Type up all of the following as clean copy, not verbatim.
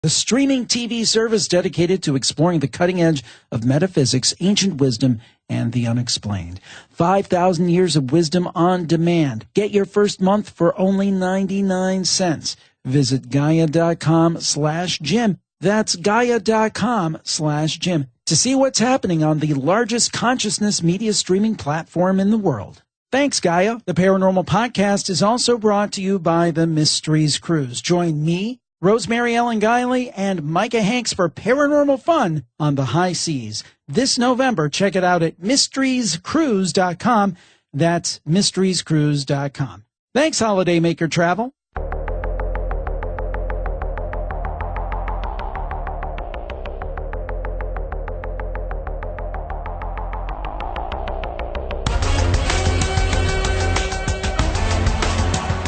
the streaming TV service dedicated to exploring the cutting edge of metaphysics, ancient wisdom, and the unexplained. 5,000 years of wisdom on demand. Get your first month for only 99 cents. Visit Gaia.com/Jim. That's Gaia.com/Jim to see what's happening on the largest consciousness media streaming platform in the world. Thanks, Gaia. The Paranormal Podcast is also brought to you by the Mysteries Cruise. Join me, Rosemary Ellen Guiley, and Micah Hanks for paranormal fun on the high seas. This November, check it out at mysteriescruise.com. That's mysteriescruise.com. Thanks, Holiday Maker Travel.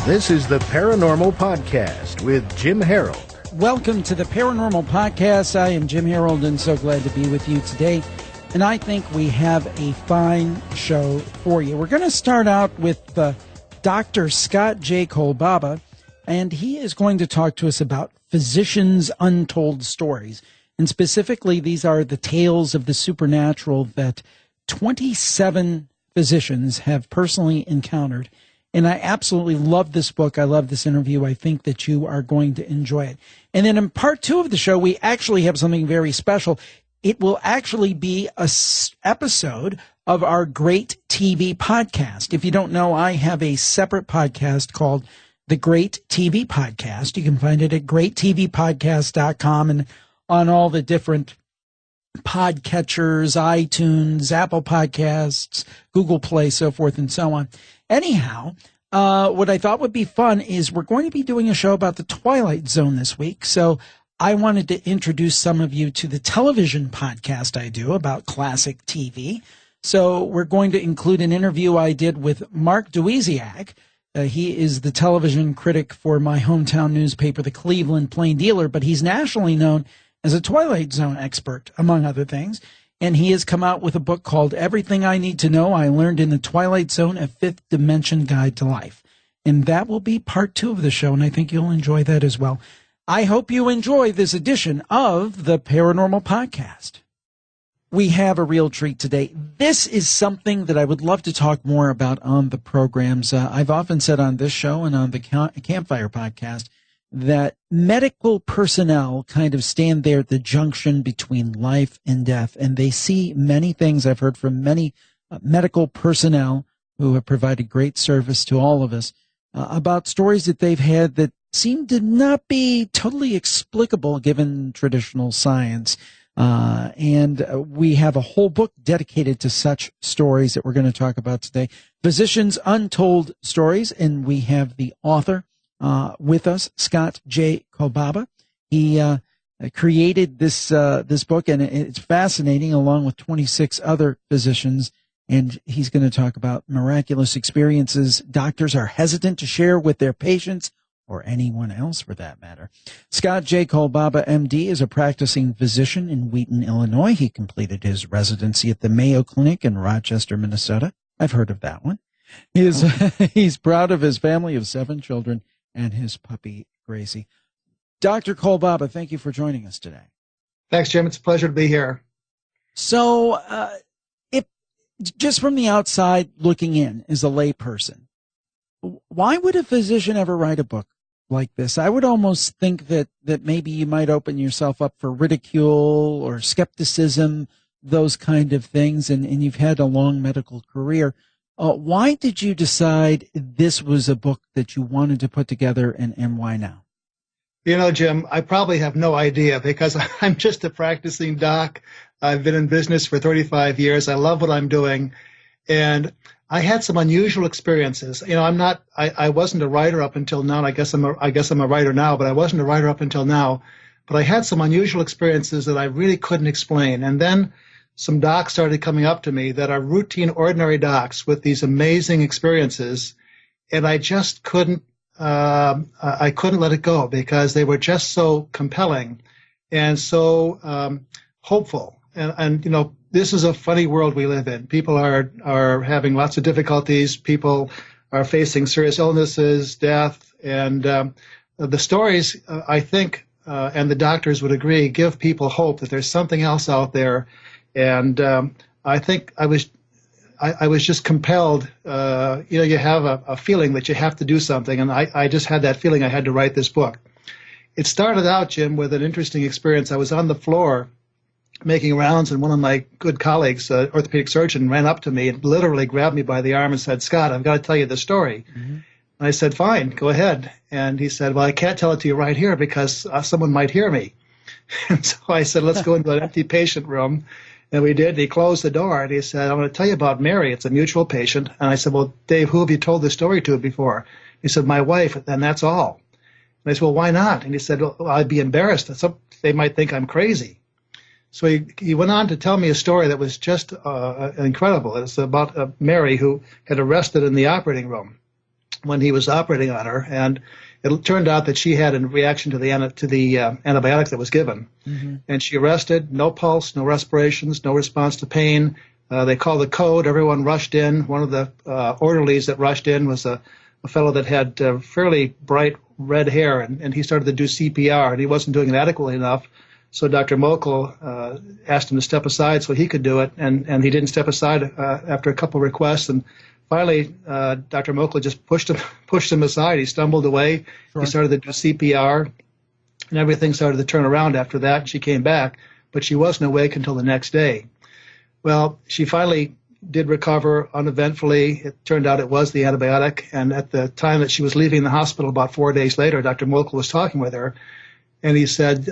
This is the Paranormal Podcast with Jim Harold. Welcome to the Paranormal Podcast. I am Jim Harold and so glad to be with you today. And I think we have a fine show for you. We're going to start out with Dr. Scott J. Kolbaba, and he is going to talk to us about physicians' untold stories. And specifically, these are the tales of the supernatural that 27 physicians have personally encountered. And I absolutely love this book. I love this interview. I think that you are going to enjoy it. And then in part 2 of the show, we actually have something very special. It will actually be a episode of our Great TV Podcast. If you don't know, I have a separate podcast called The Great TV Podcast. You can find it at greattvpodcast.com and on all the different podcatchers, iTunes, Apple Podcasts, Google Play, so forth and so on. Anyhow, what I thought would be fun is we're going to be doing a show about the Twilight Zone this week. So I wanted to introduce some of you to the television podcast I do about classic TV. So we're going to include an interview I did with Mark Duiziak. He is the television critic for my hometown newspaper, the Cleveland Plain Dealer, but he's nationally known as a Twilight Zone expert, among other things. And he has come out with a book called Everything I Need to Know I Learned in the Twilight Zone, a Fifth Dimension Guide to Life. And that will be part 2 of the show, and I think you'll enjoy that as well. I hope you enjoy this edition of the Paranormal Podcast. We have a real treat today. This is something that I would love to talk more about on the programs. I've often said on this show and on the Campfire Podcast that medical personnel kind of stand there at the junction between life and death, and they see many things. I've heard from many medical personnel who have provided great service to all of us about stories that they've had that seem to not be totally explicable given traditional science. And we have a whole book dedicated to such stories that we're going to talk about today. Physicians' Untold Stories, and we have the author with us, Scott J. Kolbaba. He created this book, and it's fascinating, along with 26 other physicians. And he's going to talk about miraculous experiences doctors are hesitant to share with their patients, or anyone else for that matter. Scott J. Kolbaba, M.D., is a practicing physician in Wheaton, Illinois. He completed his residency at the Mayo Clinic in Rochester, Minnesota. I've heard of that one. He's proud of his family of 7 children and his puppy, Gracie. Dr. Kolbaba, thank you for joining us today. Thanks, Jim. It's a pleasure to be here. So, if just from the outside looking in as a layperson, why would a physician ever write a book like this? I would almost think that maybe you might open yourself up for ridicule or skepticism, those kind of things, and you've had a long medical career. Why did you decide this was a book that you wanted to put together, and why now? You know, Jim, I probably have no idea because I'm just a practicing doc. I've been in business for 35 years. I love what I'm doing. And I had some unusual experiences. You know, I wasn't a writer up until now. And I guess I'm a writer now, but I wasn't a writer up until now. But I had some unusual experiences that I really couldn't explain. And then some docs started coming up to me that are routine, ordinary docs with these amazing experiences. And I just couldn't let it go because they were just so compelling and so hopeful. And you know, this is a funny world we live in. People are having lots of difficulties. People are facing serious illnesses, death, and the stories, I think, and the doctors would agree, give people hope that there's something else out there. And I think I was just compelled. You have a feeling that you have to do something, and I just had that feeling I had to write this book. It started out, Jim, with an interesting experience. I was on the floor making rounds, and one of my good colleagues, orthopedic surgeon, ran up to me and literally grabbed me by the arm and said, "Scott, I've got to tell you the story." Mm-hmm. And I said, "Fine, go ahead." And he said, "Well, I can't tell it to you right here because someone might hear me." And so I said, "Let's go into an empty patient room." And we did. He closed the door, and he said, "I'm going to tell you about Mary. It's a mutual patient." And I said, "Well, Dave, who have you told this story to before?" He said, "My wife, and that's all." And I said, "Well, why not?" And he said, "Well, I'd be embarrassed. They might think I'm crazy." So he went on to tell me a story that was just incredible. It's about Mary who had arrested in the operating room when he was operating on her, and it turned out that she had a reaction to the antibiotic that was given. Mm-hmm. And she arrested, no pulse, no respirations, no response to pain. They called the code. Everyone rushed in. One of the orderlies that rushed in was a fellow that had fairly bright red hair, and he started to do CPR, and he wasn't doing it adequately enough. So Dr. Mokel asked him to step aside so he could do it, and he didn't step aside after a couple of requests. And finally, Dr. Mokel just pushed him aside. He stumbled away. Sure. He started to do CPR, and everything started to turn around after that. She came back, but she wasn't awake until the next day. Well, she finally did recover uneventfully. It turned out it was the antibiotic, and at the time that she was leaving the hospital about 4 days later, Dr. Mokel was talking with her, and he said,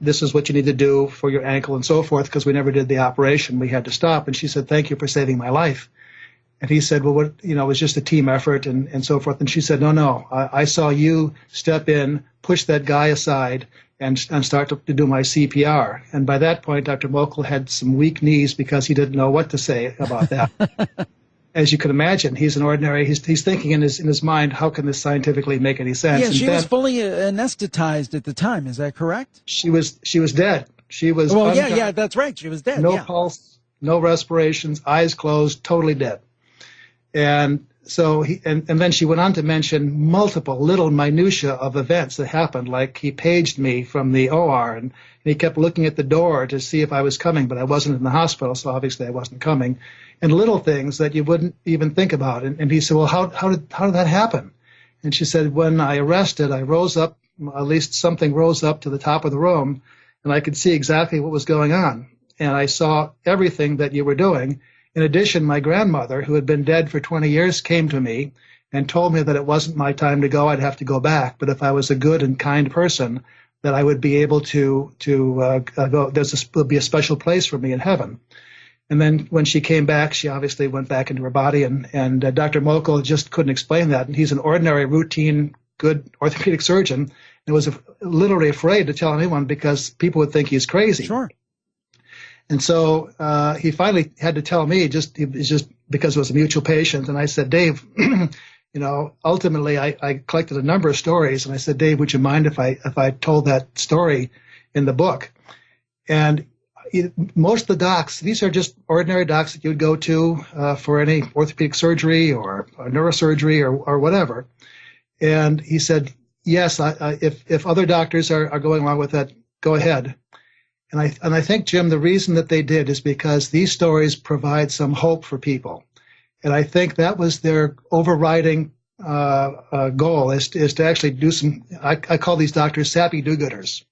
this is what you need to do for your ankle and so forth, because we never did the operation. We had to stop. And she said, "Thank you for saving my life." And he said, "Well, it was just a team effort and so forth." And she said, No, I saw you step in, push that guy aside, and start to do my CPR. And by that point, Dr. Mokel had some weak knees because he didn't know what to say about that. As you can imagine, he's an ordinary. He's thinking in his mind, how can this scientifically make any sense? Yeah, she was fully anesthetized at the time. Is that correct? She was dead. She was. Well, yeah, that's right. She was dead. No pulse, no respirations, eyes closed, totally dead. And so and then she went on to mention multiple little minutia of events that happened, like he paged me from the OR, and he kept looking at the door to see if I was coming, but I wasn't in the hospital, so obviously I wasn't coming. And little things that you wouldn't even think about. And he said, "Well, how did that happen?" And she said, "When I arrested, I rose up, at least something rose up to the top of the room, and I could see exactly what was going on. And I saw everything that you were doing. In addition, my grandmother, who had been dead for 20 years, came to me and told me that it wasn't my time to go. I'd have to go back. But if I was a good and kind person, that I would be able to go. There'll be a special place for me in heaven." And then when she came back, she obviously went back into her body, and Dr. Mokel just couldn't explain that. And he's an ordinary, routine, good orthopedic surgeon, and was literally afraid to tell anyone because people would think he's crazy. Sure. And so he finally had to tell me, just because it was a mutual patient. And I said, "Dave, ultimately I collected a number of stories, and I said, "Dave, would you mind if I told that story in the book?" And most of the docs, these are just ordinary docs that you would go to for any orthopedic surgery or neurosurgery or whatever. And he said, "Yes, if other doctors are going along with that, go ahead." And I think, Jim, the reason that they did is because these stories provide some hope for people. And I think that was their overriding goal is to actually do some, I call these doctors sappy do-gooders.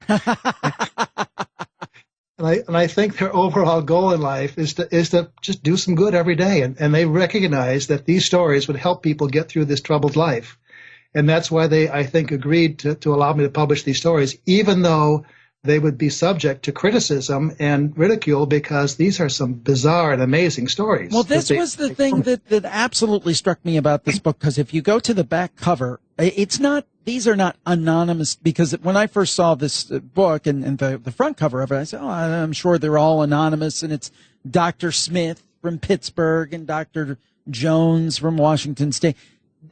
And I think their overall goal in life is to just do some good every day. And they recognize that these stories would help people get through this troubled life. And that's why they, I think, agreed to allow me to publish these stories, even though they would be subject to criticism and ridicule because these are some bizarre and amazing stories. Well, this was the thing that absolutely struck me about this book, because if you go to the back cover, these are not anonymous, because when I first saw this book and the front cover of it, I said, "Oh, I'm sure they're all anonymous," and it's Dr. Smith from Pittsburgh and Dr. Jones from Washington State.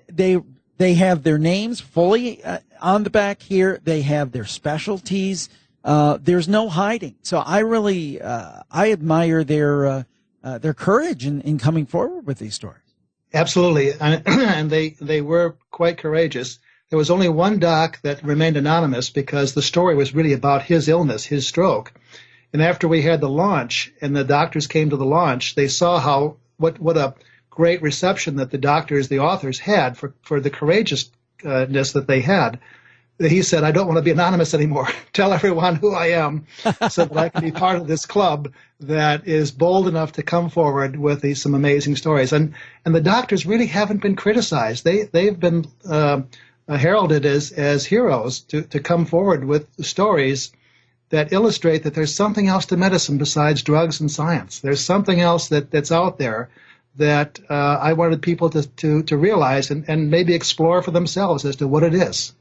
They have their names fully on the back here. They have their specialties. There's no hiding. So I really, I admire their courage in coming forward with these stories. Absolutely. And they were quite courageous. there was only one doc that remained anonymous because the story was really about his illness, his stroke. And after we had the launch and the doctors came to the launch, they saw what a great reception that the doctors, the authors had for the courageousness that they had. He said, I don't want to be anonymous anymore. Tell everyone who I am so that I can be part of this club that is bold enough to come forward with some amazing stories. And the doctors really haven't been criticized. They've been heralded as heroes to come forward with stories that illustrate that there's something else to medicine besides drugs and science. There's something else that's out there that I wanted people to realize and maybe explore for themselves as to what it is.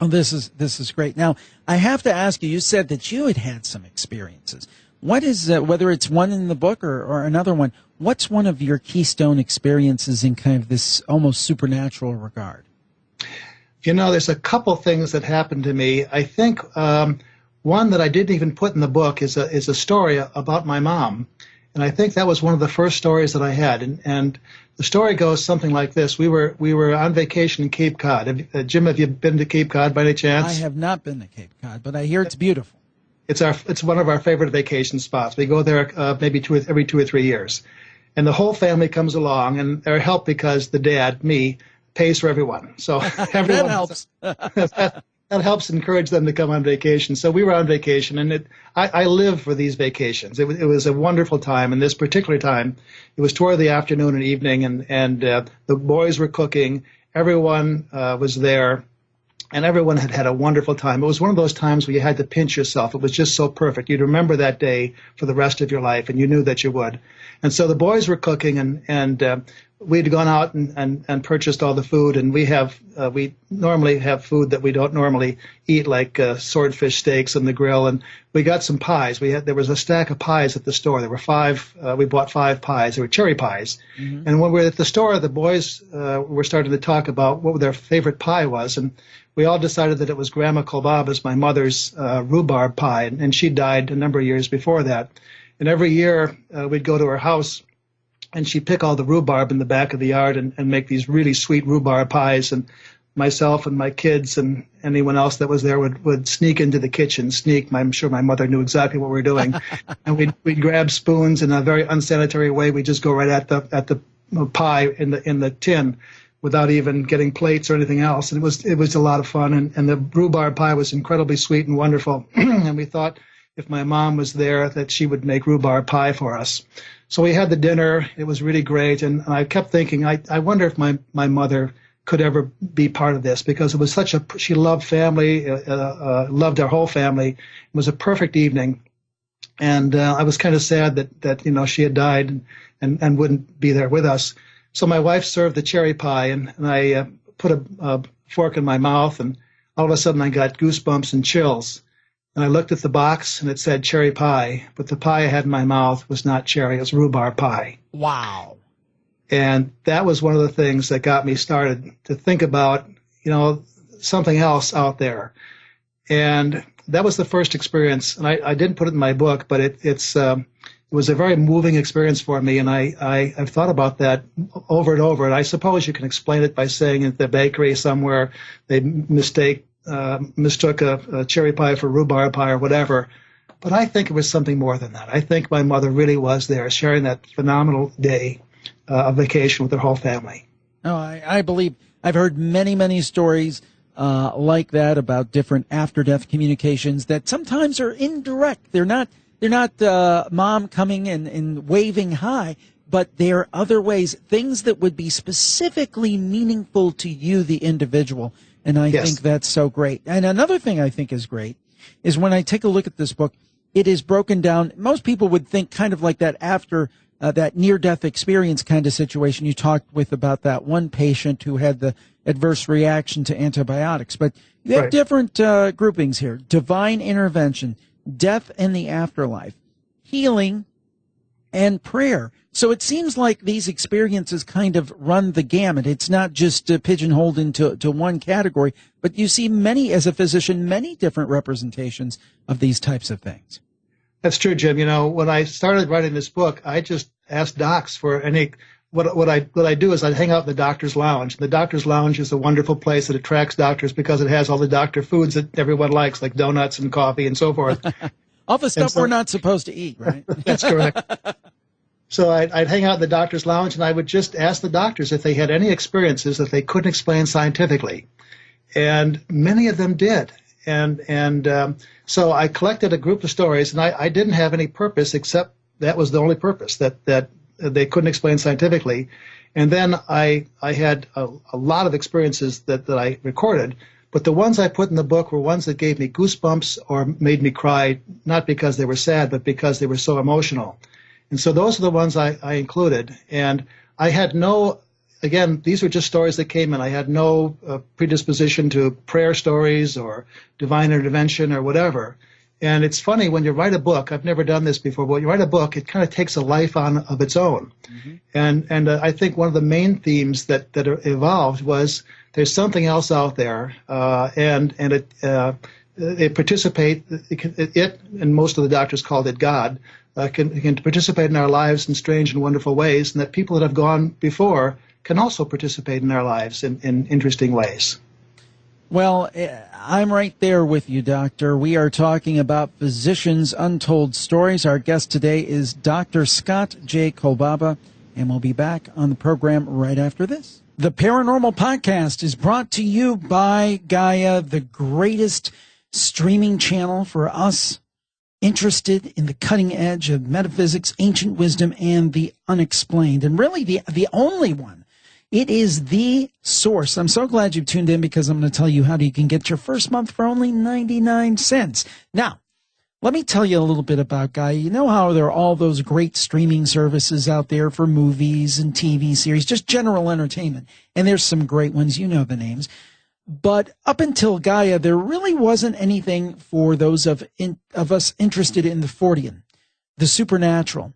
Oh, this is great. Now, I have to ask you, you said that you had some experiences. What is, whether it's one in the book or another one, what's one of your keystone experiences in kind of this almost supernatural regard? There's a couple things that happened to me. I think one that I didn't even put in the book is a story about my mom. And I think that was one of the first stories that I had. And the story goes something like this. We were on vacation in Cape Cod. Jim, have you been to Cape Cod by any chance? I have not been to Cape Cod, but I hear it's beautiful. It's one of our favorite vacation spots. We go there maybe every 2 or 3 years. And the whole family comes along, and they're helped because the dad, me, pays for everyone. So everyone that helps. That helps encourage them to come on vacation. So we were on vacation, and I live for these vacations. It was a wonderful time, and this particular time, it was toward the afternoon and evening, and the boys were cooking. Everyone was there, and everyone had a wonderful time. It was one of those times where you had to pinch yourself. It was just so perfect. You'd remember that day for the rest of your life, and you knew that you would. And so the boys were cooking, and we'd gone out and purchased all the food, and we normally have food that we don't normally eat, like swordfish steaks on the grill, and we got some pies. There was a stack of pies at the store. There were 5. We bought 5 pies. They were cherry pies. Mm-hmm. And when we were at the store, the boys were starting to talk about what their favorite pie was, and we all decided that it was Grandma Kolbaba's, my mother's rhubarb pie, and she died a number of years before that. And every year we'd go to her house, and she'd pick all the rhubarb in the back of the yard and make these really sweet rhubarb pies. And myself and my kids and anyone else that was there would sneak into the kitchen. I'm sure my mother knew exactly what we were doing. And we'd grab spoons in a very unsanitary way. We'd just go right at the pie in the tin without even getting plates or anything else. And it was a lot of fun. And the rhubarb pie was incredibly sweet and wonderful. And we thought if my mom was there that she would make rhubarb pie for us. So we had the dinner. It was really great. And I kept thinking, I wonder if my mother could ever be part of this, because it was she loved family, loved our whole family. It was a perfect evening. And I was kind of sad that she had died and wouldn't be there with us. So my wife served the cherry pie, and I put a fork in my mouth, and all of a sudden I got goosebumps and chills. And I looked at the box, and it said cherry pie, but the pie I had in my mouth was not cherry, it was rhubarb pie. Wow. And that was one of the things that got me started to think about, something else out there. And that was the first experience, and I didn't put it in my book, but it was a very moving experience for me, and I've thought about that over and over. And I suppose you can explain it by saying at the bakery somewhere they mistook a cherry pie for rhubarb pie or whatever. But I think it was something more than that. I think my mother really was there sharing that phenomenal day of vacation with her whole family. Oh, I believe I've heard many, many stories like that about different after-death communications that sometimes are indirect. They're not mom coming and waving hi, but there are other ways, things that would be specifically meaningful to you, the individual. And I think that's so great. And another thing I think is great is when I take a look at this book, it is broken down. Most people would think kind of like that after that near-death experience kind of situation you talked with about that one patient who had the adverse reaction to antibiotics. But you have different groupings here: divine intervention, death and the afterlife, healing, and prayer. So it seems like these experiences kind of run the gamut. It's not just pigeonholed into one category, but you see as a physician, many different representations of these types of things. That's true, Jim. When I started writing this book, I just asked docs for any what I do is I hang out in the doctor's lounge. The doctor's lounge is a wonderful place that attracts doctors because it has all the doctor foods that everyone likes, like donuts and coffee and so forth. All the stuff we're not supposed to eat, right? That's correct. So I'd hang out in the doctor's lounge, and I would just ask the doctors if they had any experiences that they couldn't explain scientifically. And many of them did. So I collected a group of stories, and I didn't have any purpose except that was the only purpose, that they couldn't explain scientifically. And then I had a lot of experiences that I recorded, but the ones I put in the book were ones that gave me goosebumps or made me cry, not because they were sad, but because they were so emotional. And so those are the ones I included. And I had again, these were just stories that came in. I had no predisposition to prayer stories or divine intervention or whatever. And it's funny, when you write a book, I've never done this before, but when you write a book, it kind of takes a life of its own. Mm-hmm. And I think one of the main themes that evolved was there's something else out there, and it participate, it, and most of the doctors called it God, can participate in our lives in strange and wonderful ways, and that people that have gone before can also participate in our lives in interesting ways. Well, I'm right there with you, Doctor. We are talking about Physicians' Untold Stories. Our guest today is Dr. Scott J. Kolbaba, and we'll be back on the program right after this. The Paranormal Podcast is brought to you by Gaia, the greatest streaming channel for us interested in the cutting edge of metaphysics, ancient wisdom, and the unexplained, and really the only one. It is the source. I'm so glad you've tuned in, because I'm going to tell you how you can get your first month for only 99 cents. Now, let me tell you a little bit about Gaia. You know how there are all those great streaming services out there for movies and TV series, just general entertainment. And there's some great ones. You know the names. But up until Gaia, there really wasn't anything for those of us interested in the Fortean, the supernatural.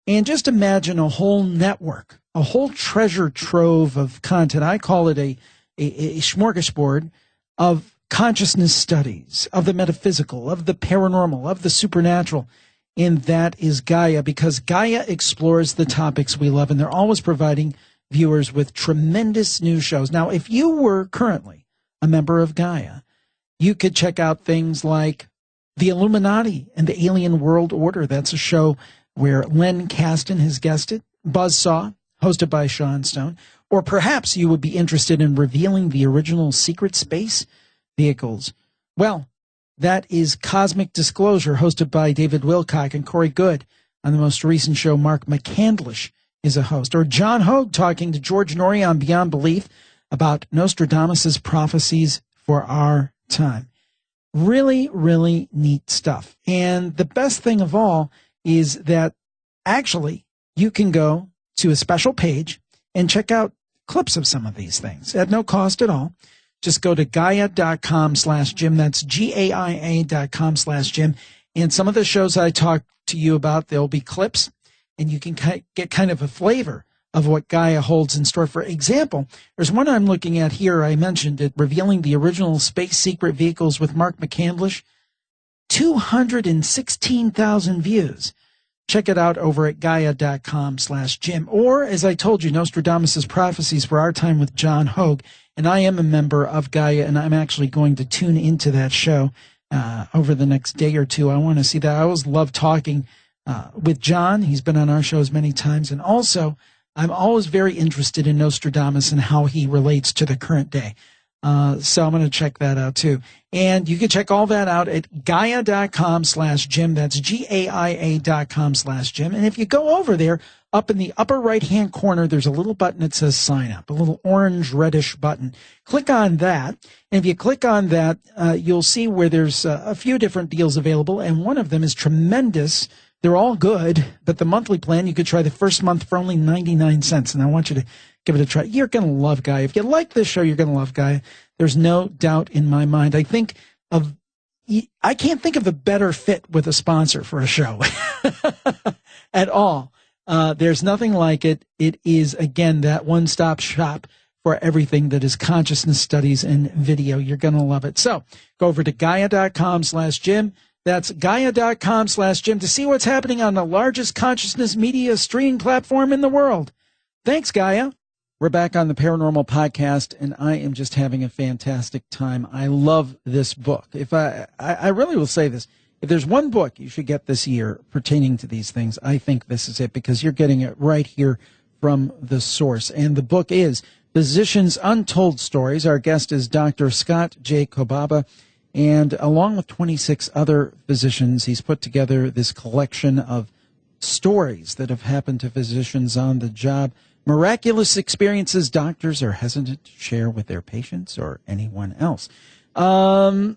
And just imagine a whole network, a whole treasure trove of content. I call it a smorgasbord of consciousness studies, of the metaphysical, of the paranormal, of the supernatural. And that is Gaia, because Gaia explores the topics we love, and they're always providing viewers with tremendous new shows. Now, if you were currently a member of Gaia, you could check out things like The Illuminati and the Alien World Order. That's a show where Len Kasten has guested. Buzzsaw, hosted by Sean Stone. Or perhaps you would be interested in revealing the original secret space vehicles. Well, that is Cosmic Disclosure, hosted by David Wilcock and Corey Good. On the most recent show, Mark McCandlish is a host. Or John Hogue talking to George Norrie on Beyond Belief about Nostradamus' prophecies for our time. Really, really neat stuff. And the best thing of all is that actually you can go to a special page and check out clips of some of these things at no cost at all. Just go to Gaia.com/Jim. That's GAIA.com/Jim. And some of the shows I talked to you about, there'll be clips, and you can get kind of a flavor of what Gaia holds in store. For example, there's one I'm looking at here. I mentioned it, revealing the original space secret vehicles with Mark McCandlish. 216,000 views. Check it out over at Gaia.com/Jim. Or, as I told you, Nostradamus' prophecies for our time with John Hogue. And I am a member of Gaia, and I'm actually going to tune into that show over the next day or two. I want to see that. I always love talking with John. He's been on our shows many times. And also, I'm always very interested in Nostradamus and how he relates to the current day. So I'm going to check that out too. And you can check all that out at Gaia.com/Jim. That's GAIA.com/Jim. And if you go over there, up in the upper right-hand corner, there's a little button that says sign up, a little orange reddish button. Click on that. And if you click on that, you'll see where there's a few different deals available. And one of them is tremendous. They're all good, but the monthly plan, you could try the first month for only 99 cents. And I want you to give it a try. You're going to love Gaia. If you like this show, you're going to love Gaia. There's no doubt in my mind. I can't think of a better fit with a sponsor for a show at all. There's nothing like it. It is, again, that one-stop shop for everything that is consciousness studies and video. You're going to love it. So go over to Gaia.com/Jim. That's Gaia.com/Jim to see what's happening on the largest consciousness media streaming platform in the world. Thanks, Gaia. We're back on the Paranormal Podcast, and I am just having a fantastic time. I love this book. If I really will say this. If there's one book you should get this year pertaining to these things, I think this is it, because you're getting it right here from the source. And the book is Physicians' Untold Stories. Our guest is Dr. Scott J. Kobaba, and along with 26 other physicians, he's put together this collection of stories that have happened to physicians on the job. Miraculous experiences doctors are hesitant to share with their patients or anyone else. Dr.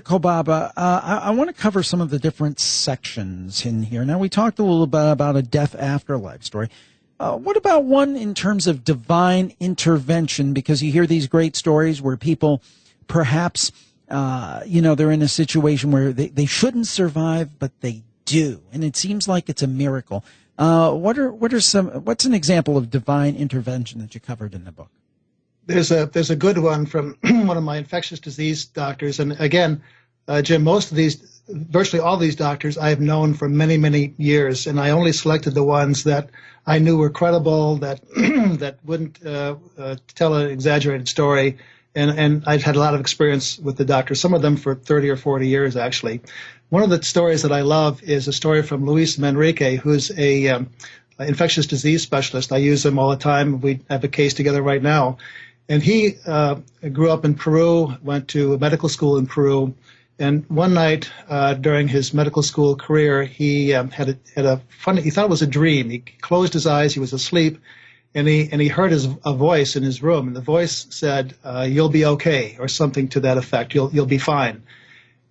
Kobaba, I want to cover some of the different sections in here. Now, we talked a little bit about a death afterlife story. What about one in terms of divine intervention? Because you hear these great stories where people perhaps, they're in a situation where they shouldn't survive, but they do. And it seems like it's a miracle. What's an example of divine intervention that you covered in the book? There's a good one from one of my infectious disease doctors. And again, Jim, virtually all these doctors I have known for many, many years. And I only selected the ones that I knew were credible, that that wouldn't tell an exaggerated story. And I've had a lot of experience with the doctors, some of them for 30 or 40 years, actually. One of the stories that I love is a story from Luis Manrique, who's a infectious disease specialist. I use him all the time. We have a case together right now. And he grew up in Peru, went to medical school in Peru. And one night during his medical school career, he had a funny, he thought it was a dream. He closed his eyes, he was asleep. And he heard a voice in his room, and the voice said, "You'll be okay," or something to that effect. You'll be fine.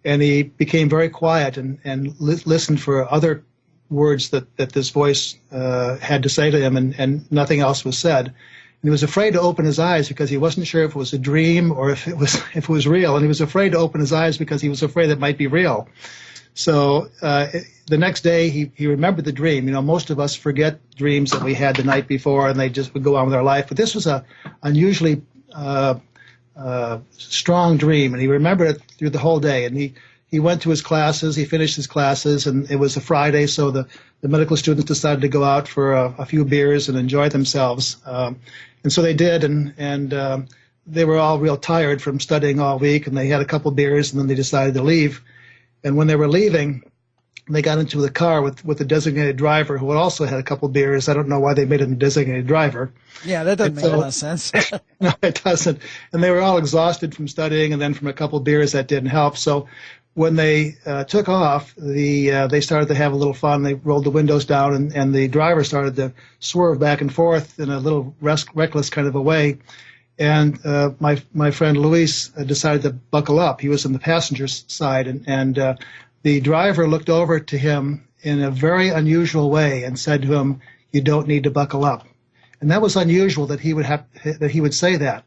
And he became very quiet and listened for other words that this voice had to say to him, and nothing else was said. And he was afraid to open his eyes because he wasn't sure if it was a dream or if it was real. And he was afraid to open his eyes because he was afraid it might be real. So the next day, he remembered the dream. Most of us forget dreams that we had the night before, and they just would go on with our life. But this was a unusually strong dream, and he remembered it through the whole day. And he went to his classes. He finished his classes, and it was a Friday, so the medical students decided to go out for a few beers and enjoy themselves. And so they did, and they were all real tired from studying all week, and they had a couple beers, and then they decided to leave. And when they were leaving, they got into the car with a designated driver who had also had a couple of beers. I don't know why they made him a designated driver. Yeah, that doesn't make a lot of sense. No, it doesn't. And they were all exhausted from studying, and then from a couple of beers that didn't help. So when they took off, they started to have a little fun. They rolled the windows down, and the driver started to swerve back and forth in a little reckless kind of a way. And my friend Luis decided to buckle up. He was on the passenger side, and the driver looked over to him in a very unusual way and said to him, "You don't need to buckle up." And that was unusual that he would say that.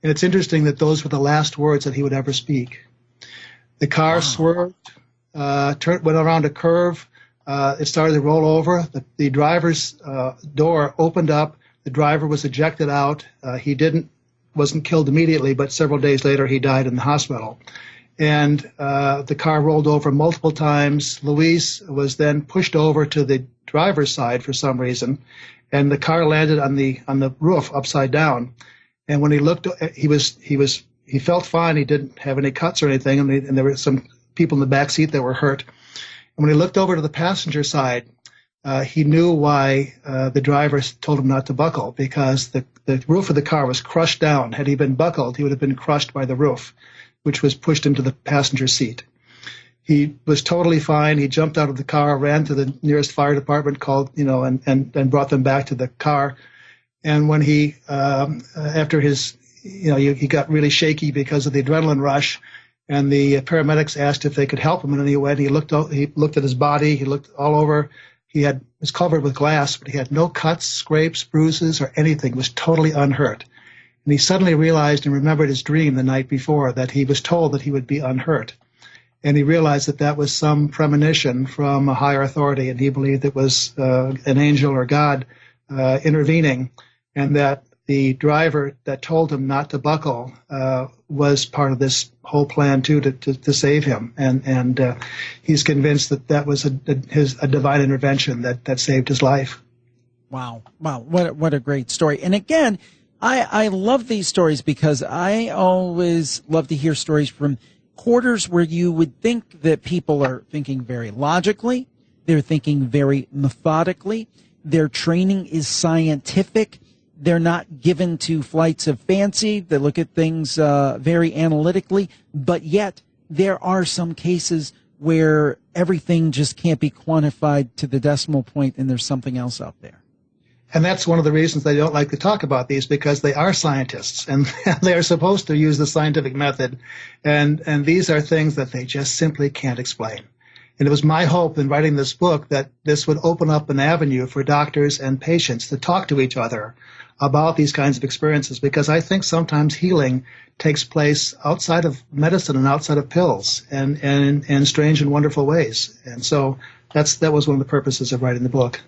And it's interesting that those were the last words that he would ever speak. The car swerved, went around a curve. It started to roll over. The driver's door opened up. The driver was ejected out. He wasn't killed immediately, but several days later he died in the hospital. And the car rolled over multiple times. Luis was then pushed over to the driver's side for some reason, and the car landed on the roof upside down. And when he looked, he felt fine. He didn't have any cuts or anything, and there were some people in the back seat that were hurt. And when he looked over to the passenger side, he knew why the driver told him not to buckle, because the roof of the car was crushed down. Had he been buckled, he would have been crushed by the roof, which was pushed into the passenger seat. He was totally fine. He jumped out of the car, ran to the nearest fire department, called, and brought them back to the car. And when he, after his, he got really shaky because of the adrenaline rush, and the paramedics asked if they could help him in any way. And he looked at his body. He looked all over. Was covered with glass, but he had no cuts, scrapes, bruises, or anything. He was totally unhurt. And he suddenly realized and remembered his dream the night before, that he was told that he would be unhurt. And he realized that was some premonition from a higher authority, and he believed it was an angel or God intervening, and that the driver that told him not to buckle was part of this whole plan too, to save him. And he's convinced that was a divine intervention that saved his life. Wow. Wow. What a great story. And again, I love these stories because I always love to hear stories from quarters where you would think that people are thinking very logically. They're thinking very methodically. Their training is scientific. They're not given to flights of fancy. They look at things very analytically. But yet there are some cases where everything just can't be quantified to the decimal point and there's something else out there. And that's one of the reasons they don't like to talk about these, because they are scientists and they are supposed to use the scientific method. And these are things that they just simply can't explain. And it was my hope in writing this book that this would open up an avenue for doctors and patients to talk to each other about these kinds of experiences, because I think sometimes healing takes place outside of medicine and outside of pills and in strange and wonderful ways. And so that was one of the purposes of writing the book.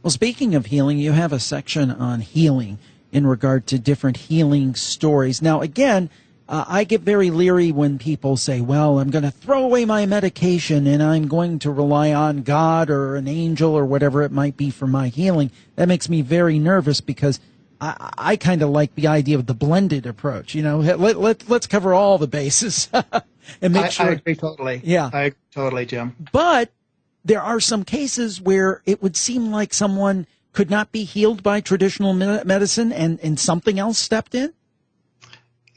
Well, speaking of healing, you have a section on healing in regard to different healing stories. Now, again, I get very leery when people say, well, I'm going to throw away my medication and I'm going to rely on God or an angel or whatever it might be for my healing. That makes me very nervous because I kind of like the idea of the blended approach. You know, let's cover all the bases and make sure. I agree totally. Yeah. I agree totally, Jim. But there are some cases where it would seem like someone could not be healed by traditional medicine and something else stepped in?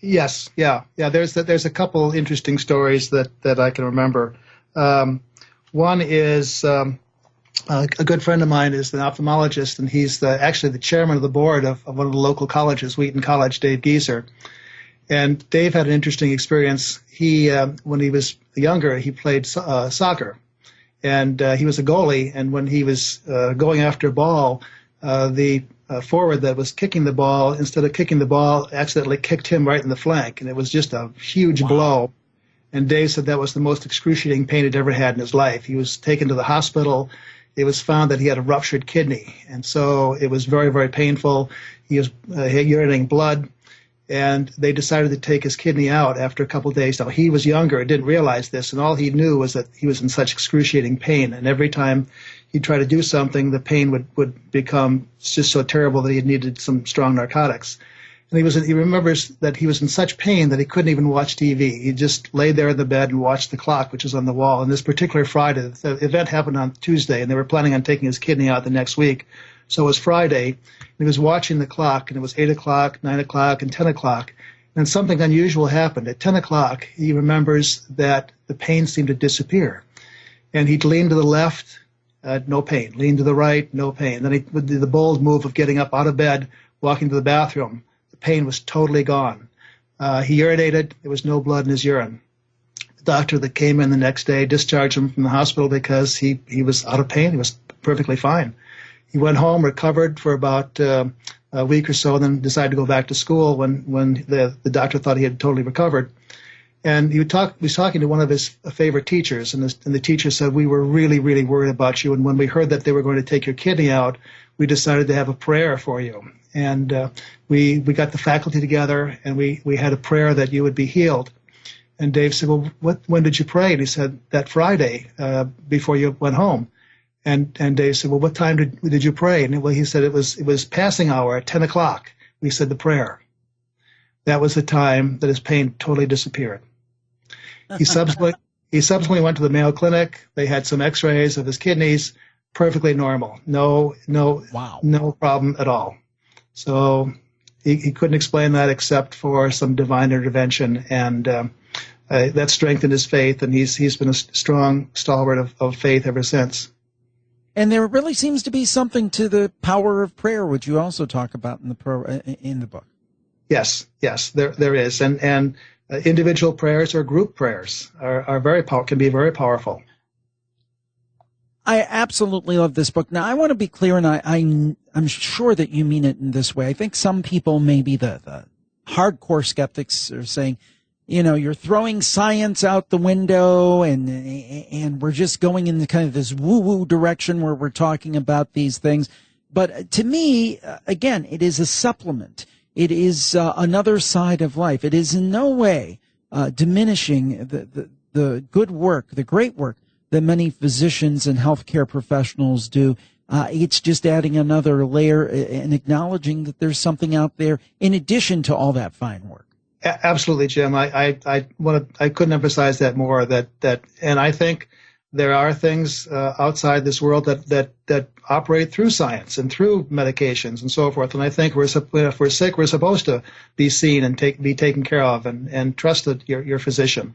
Yes, yeah. There's a couple interesting stories that I can remember. One is a good friend of mine is an ophthalmologist, and he's actually the chairman of the board of one of the local colleges, Wheaton College, Dave Gieser. And Dave had an interesting experience. He, when he was younger, he played soccer. And he was a goalie, and when he was going after a ball, the forward that was kicking the ball, instead of kicking the ball, accidentally kicked him right in the flank, and it was just a huge blow. And Dave said that was the most excruciating pain he'd ever had in his life. He was taken to the hospital. It was found that he had a ruptured kidney, and so it was very, very painful. He was urinating blood. And they decided to take his kidney out after a couple of days. Now, he was younger and didn't realize this, and all he knew was that he was in such excruciating pain. And every time he'd try to do something, the pain would become just so terrible that he needed some strong narcotics. And he remembers that he was in such pain that he couldn't even watch TV. He just laid there in the bed and watched the clock, which was on the wall. And this particular Friday, the event happened on Tuesday, and they were planning on taking his kidney out the next week. So it was Friday, and he was watching the clock, and it was 8 o'clock, 9 o'clock, and 10 o'clock. And something unusual happened. At 10 o'clock, he remembers that the pain seemed to disappear. And he'd lean to the left, no pain. Lean to the right, no pain. Then he would do the bold move of getting up out of bed, walking to the bathroom. The pain was totally gone. He urinated. There was no blood in his urine. The doctor that came in the next day discharged him from the hospital because he was out of pain. He was perfectly fine. He went home, recovered for about a week or so, then decided to go back to school when the doctor thought he had totally recovered. And he was talking to one of his favorite teachers, and the teacher said, we were really, really worried about you, and when we heard that they were going to take your kidney out, we decided to have a prayer for you. And we got the faculty together, and we had a prayer that you would be healed. And Dave said, well, when did you pray? And he said, that Friday before you went home. And Dave said, well, what time did you pray? And he said it was passing hour at 10 o'clock. We said the prayer. That was the time that his pain totally disappeared. He subsequently went to the Mayo Clinic. They had some X-rays of his kidneys, perfectly normal. No problem at all. So he couldn't explain that except for some divine intervention, and that strengthened his faith. And he's been a strong stalwart of faith ever since. And there really seems to be something to the power of prayer, which you also talk about in the book. Yes, there is, and individual prayers or group prayers can be very powerful. I absolutely love this book. Now, I want to be clear, and I'm sure that you mean it in this way. I think some people, maybe the hardcore skeptics, are saying, you know, you're throwing science out the window, and we're just going in the kind of this woo-woo direction where we're talking about these things. But to me, again, it is a supplement. It is another side of life. It is in no way diminishing the good work, the great work that many physicians and healthcare professionals do. It's just adding another layer and acknowledging that there's something out there in addition to all that fine work. Absolutely, Jim. I couldn't emphasize that more. And I think there are things outside this world that operate through science and through medications and so forth. And I think if we're sick, we're supposed to be seen and be taken care of and trust your physician.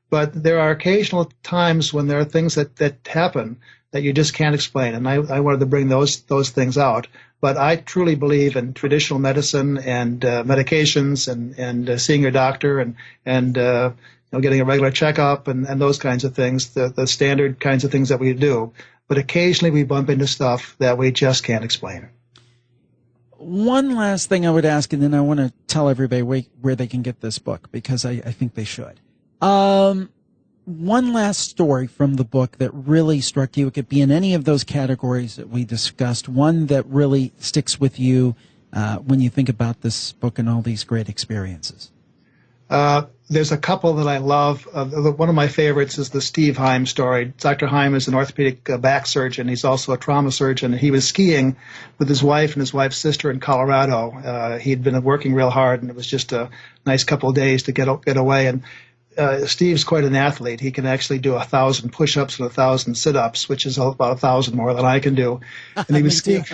But there are occasional times when there are things that happen that you just can't explain. And I wanted to bring those things out. But I truly believe in traditional medicine and medications and seeing your doctor and getting a regular checkup and those kinds of things, the standard kinds of things that we do. But occasionally we bump into stuff that we just can't explain. One last thing I would ask, and then I want to tell everybody where they can get this book, because I think they should. One last story from the book that really struck you. It could be in any of those categories that we discussed. One that really sticks with you when you think about this book and all these great experiences. There's a couple that I love. One of my favorites is the Steve Heim story. Dr. Heim is an orthopedic back surgeon. He's also a trauma surgeon. He was skiing with his wife and his wife's sister in Colorado. He'd been working real hard, and it was just a nice couple of days to get away. And Steve's quite an athlete. He can actually do 1,000 push-ups and 1,000 sit-ups, which is about 1,000 more than I can do. And he was skiing.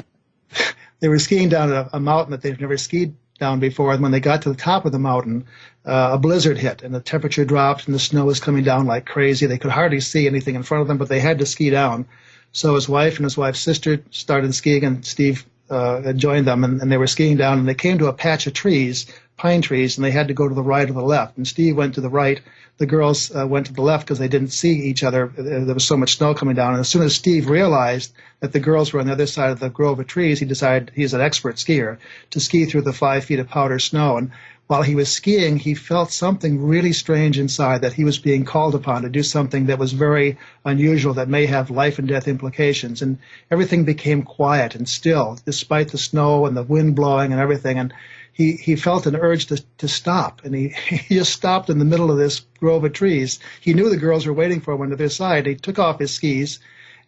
They were skiing down a mountain that they've never skied down before, and when they got to the top of the mountain, a blizzard hit, and the temperature dropped, and the snow was coming down like crazy. They could hardly see anything in front of them, but they had to ski down. So his wife and his wife's sister started skiing, and Steve joined them, and they were skiing down, and they came to a patch of trees, pine trees, and they had to go to the right or the left. And Steve went to the right. The girls went to the left because they didn't see each other. There was so much snow coming down. And as soon as Steve realized that the girls were on the other side of the grove of trees, he decided, he's an expert skier, to ski through the 5 feet of powder snow. And while he was skiing, he felt something really strange inside, that he was being called upon to do something that was very unusual, that may have life and death implications. And everything became quiet and still, despite the snow and the wind blowing and everything. And he felt an urge to stop, and he just stopped in the middle of this grove of trees. He knew the girls were waiting for him on the other side. He took off his skis,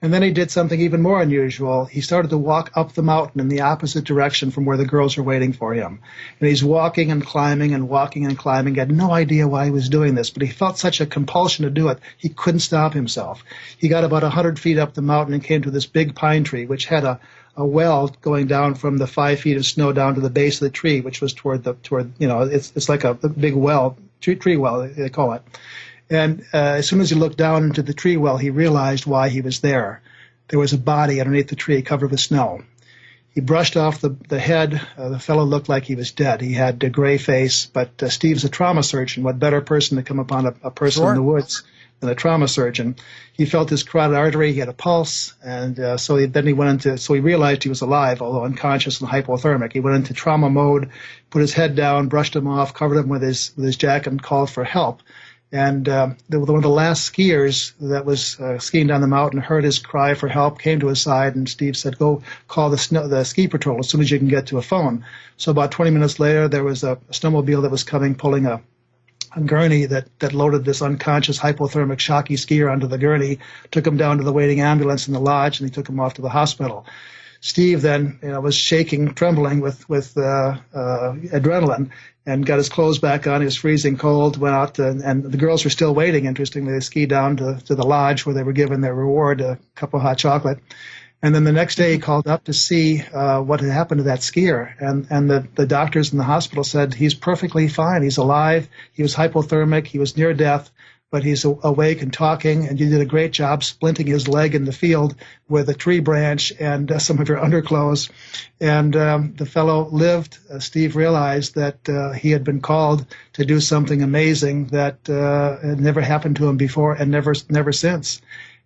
and then he did something even more unusual. He started to walk up the mountain in the opposite direction from where the girls were waiting for him. And he's walking and climbing and walking and climbing. He had no idea why he was doing this, but he felt such a compulsion to do it, he couldn't stop himself. He got about 100 feet up the mountain and came to this big pine tree, which had a well going down from the 5 feet of snow down to the base of the tree, which was toward it's like a big well, tree well, they call it. And as soon as he looked down into the tree well, he realized why he was there. There was a body underneath the tree covered with snow. He brushed off the head. The fellow looked like he was dead. He had a gray face, but Steve's a trauma surgeon. What better person to come upon a person in the woods than a trauma surgeon? He felt his carotid artery. He had a pulse, and so he realized he was alive, although unconscious and hypothermic. He went into trauma mode, put his head down, brushed him off, covered him with his jacket, and called for help. And one of the last skiers that was skiing down the mountain heard his cry for help, came to his side, and Steve said, "Go call the ski patrol as soon as you can get to a phone." So about 20 minutes later, there was a snowmobile that was coming, pulling a gurney that loaded this unconscious hypothermic shocky skier onto the gurney, took him down to the waiting ambulance in the lodge, and they took him off to the hospital. Steve then was shaking, trembling with adrenaline, and got his clothes back on. He was freezing cold, went out, and the girls were still waiting, interestingly. They skied down to the lodge where they were given their reward, a cup of hot chocolate. And then the next day he called up to see what had happened to that skier. And the doctors in the hospital said, he's perfectly fine. He's alive. He was hypothermic. He was near death, but he's awake and talking. And you did a great job splinting his leg in the field with a tree branch and some of your underclothes. And the fellow lived. Steve realized that he had been called to do something amazing that had never happened to him before and never since.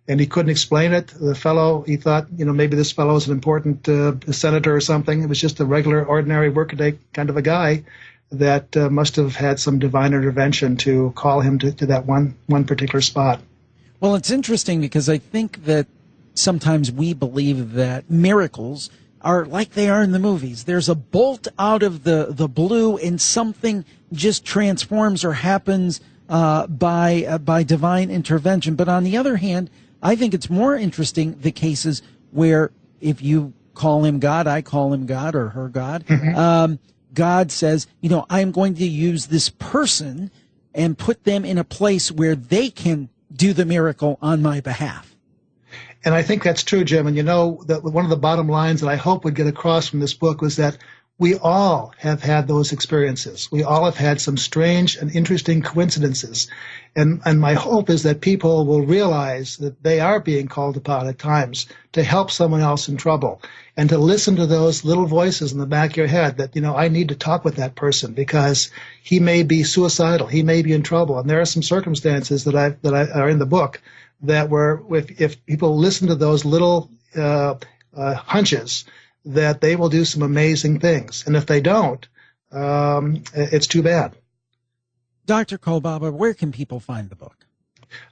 And he couldn't explain it. The fellow, he thought, maybe this fellow is an important senator or something. It was just a regular, ordinary, workaday kind of a guy that must have had some divine intervention to call him to that one particular spot. Well, it's interesting because I think that sometimes we believe that miracles are like they are in the movies. There's a bolt out of the blue and something just transforms or happens by divine intervention. But on the other hand, I think it's more interesting the cases where if you call him God, I call him God or her God. God says, I'm going to use this person and put them in a place where they can do the miracle on my behalf. And I think that's true, Jim. And that one of the bottom lines that I hope would get across from this book was that we all have had those experiences. We all have had some strange and interesting coincidences. And my hope is that people will realize that they are being called upon at times to help someone else in trouble and to listen to those little voices in the back of your head that, I need to talk with that person because he may be suicidal. He may be in trouble. And there are some circumstances that are in the book that if people listen to those little hunches, that they will do some amazing things. And if they don't, it's too bad. Dr. Kolbaba, where can people find the book?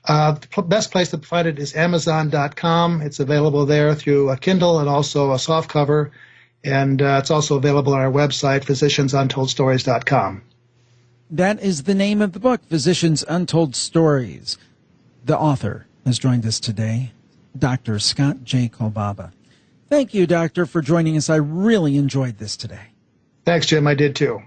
The best place to find it is Amazon.com. It's available there through a Kindle and also a softcover. And it's also available on our website, physiciansuntoldstories.com. That is the name of the book, Physicians Untold Stories. The author has joined us today, Dr. Scott J. Kolbaba. Thank you, Doctor, for joining us. I really enjoyed this today. Thanks, Jim. I did, too.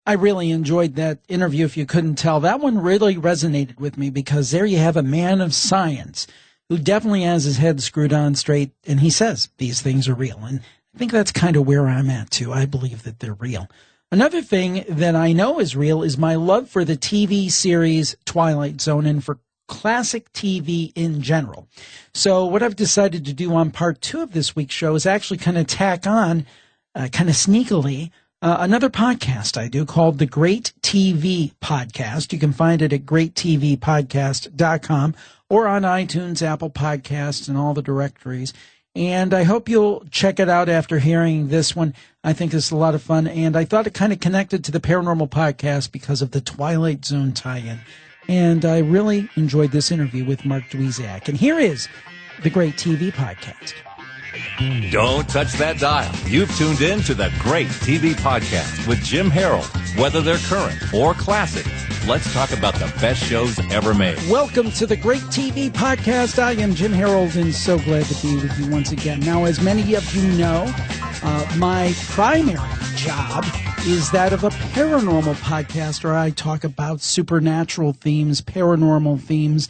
I really enjoyed that interview, if you couldn't tell. That one really resonated with me because there you have a man of science who definitely has his head screwed on straight, and he says these things are real. And I think that's kind of where I'm at, too. I believe that they're real. Another thing that I know is real is my love for the TV series Twilight Zone and for classic TV in general. So what I've decided to do on part 2 of this week's show is actually kind of tack on, kind of sneakily, another podcast I do called The Great TV Podcast. You can find it at greattvpodcast.com or on iTunes, Apple Podcasts, and all the directories. And I hope you'll check it out after hearing this one. I think it's a lot of fun, and I thought it kind of connected to the Paranormal Podcast because of the Twilight Zone tie-in. And I really enjoyed this interview with Mark Dweziak. And here is The Great TV Podcast. Don't touch that dial. You've tuned in to The Great TV Podcast with Jim Harold. Whether they're current or classic, let's talk about the best shows ever made. Welcome to The Great TV Podcast. I am Jim Harold and so glad to be with you once again. Now, as many of you know, my primary job is that of a paranormal podcaster. I talk about supernatural themes, paranormal themes,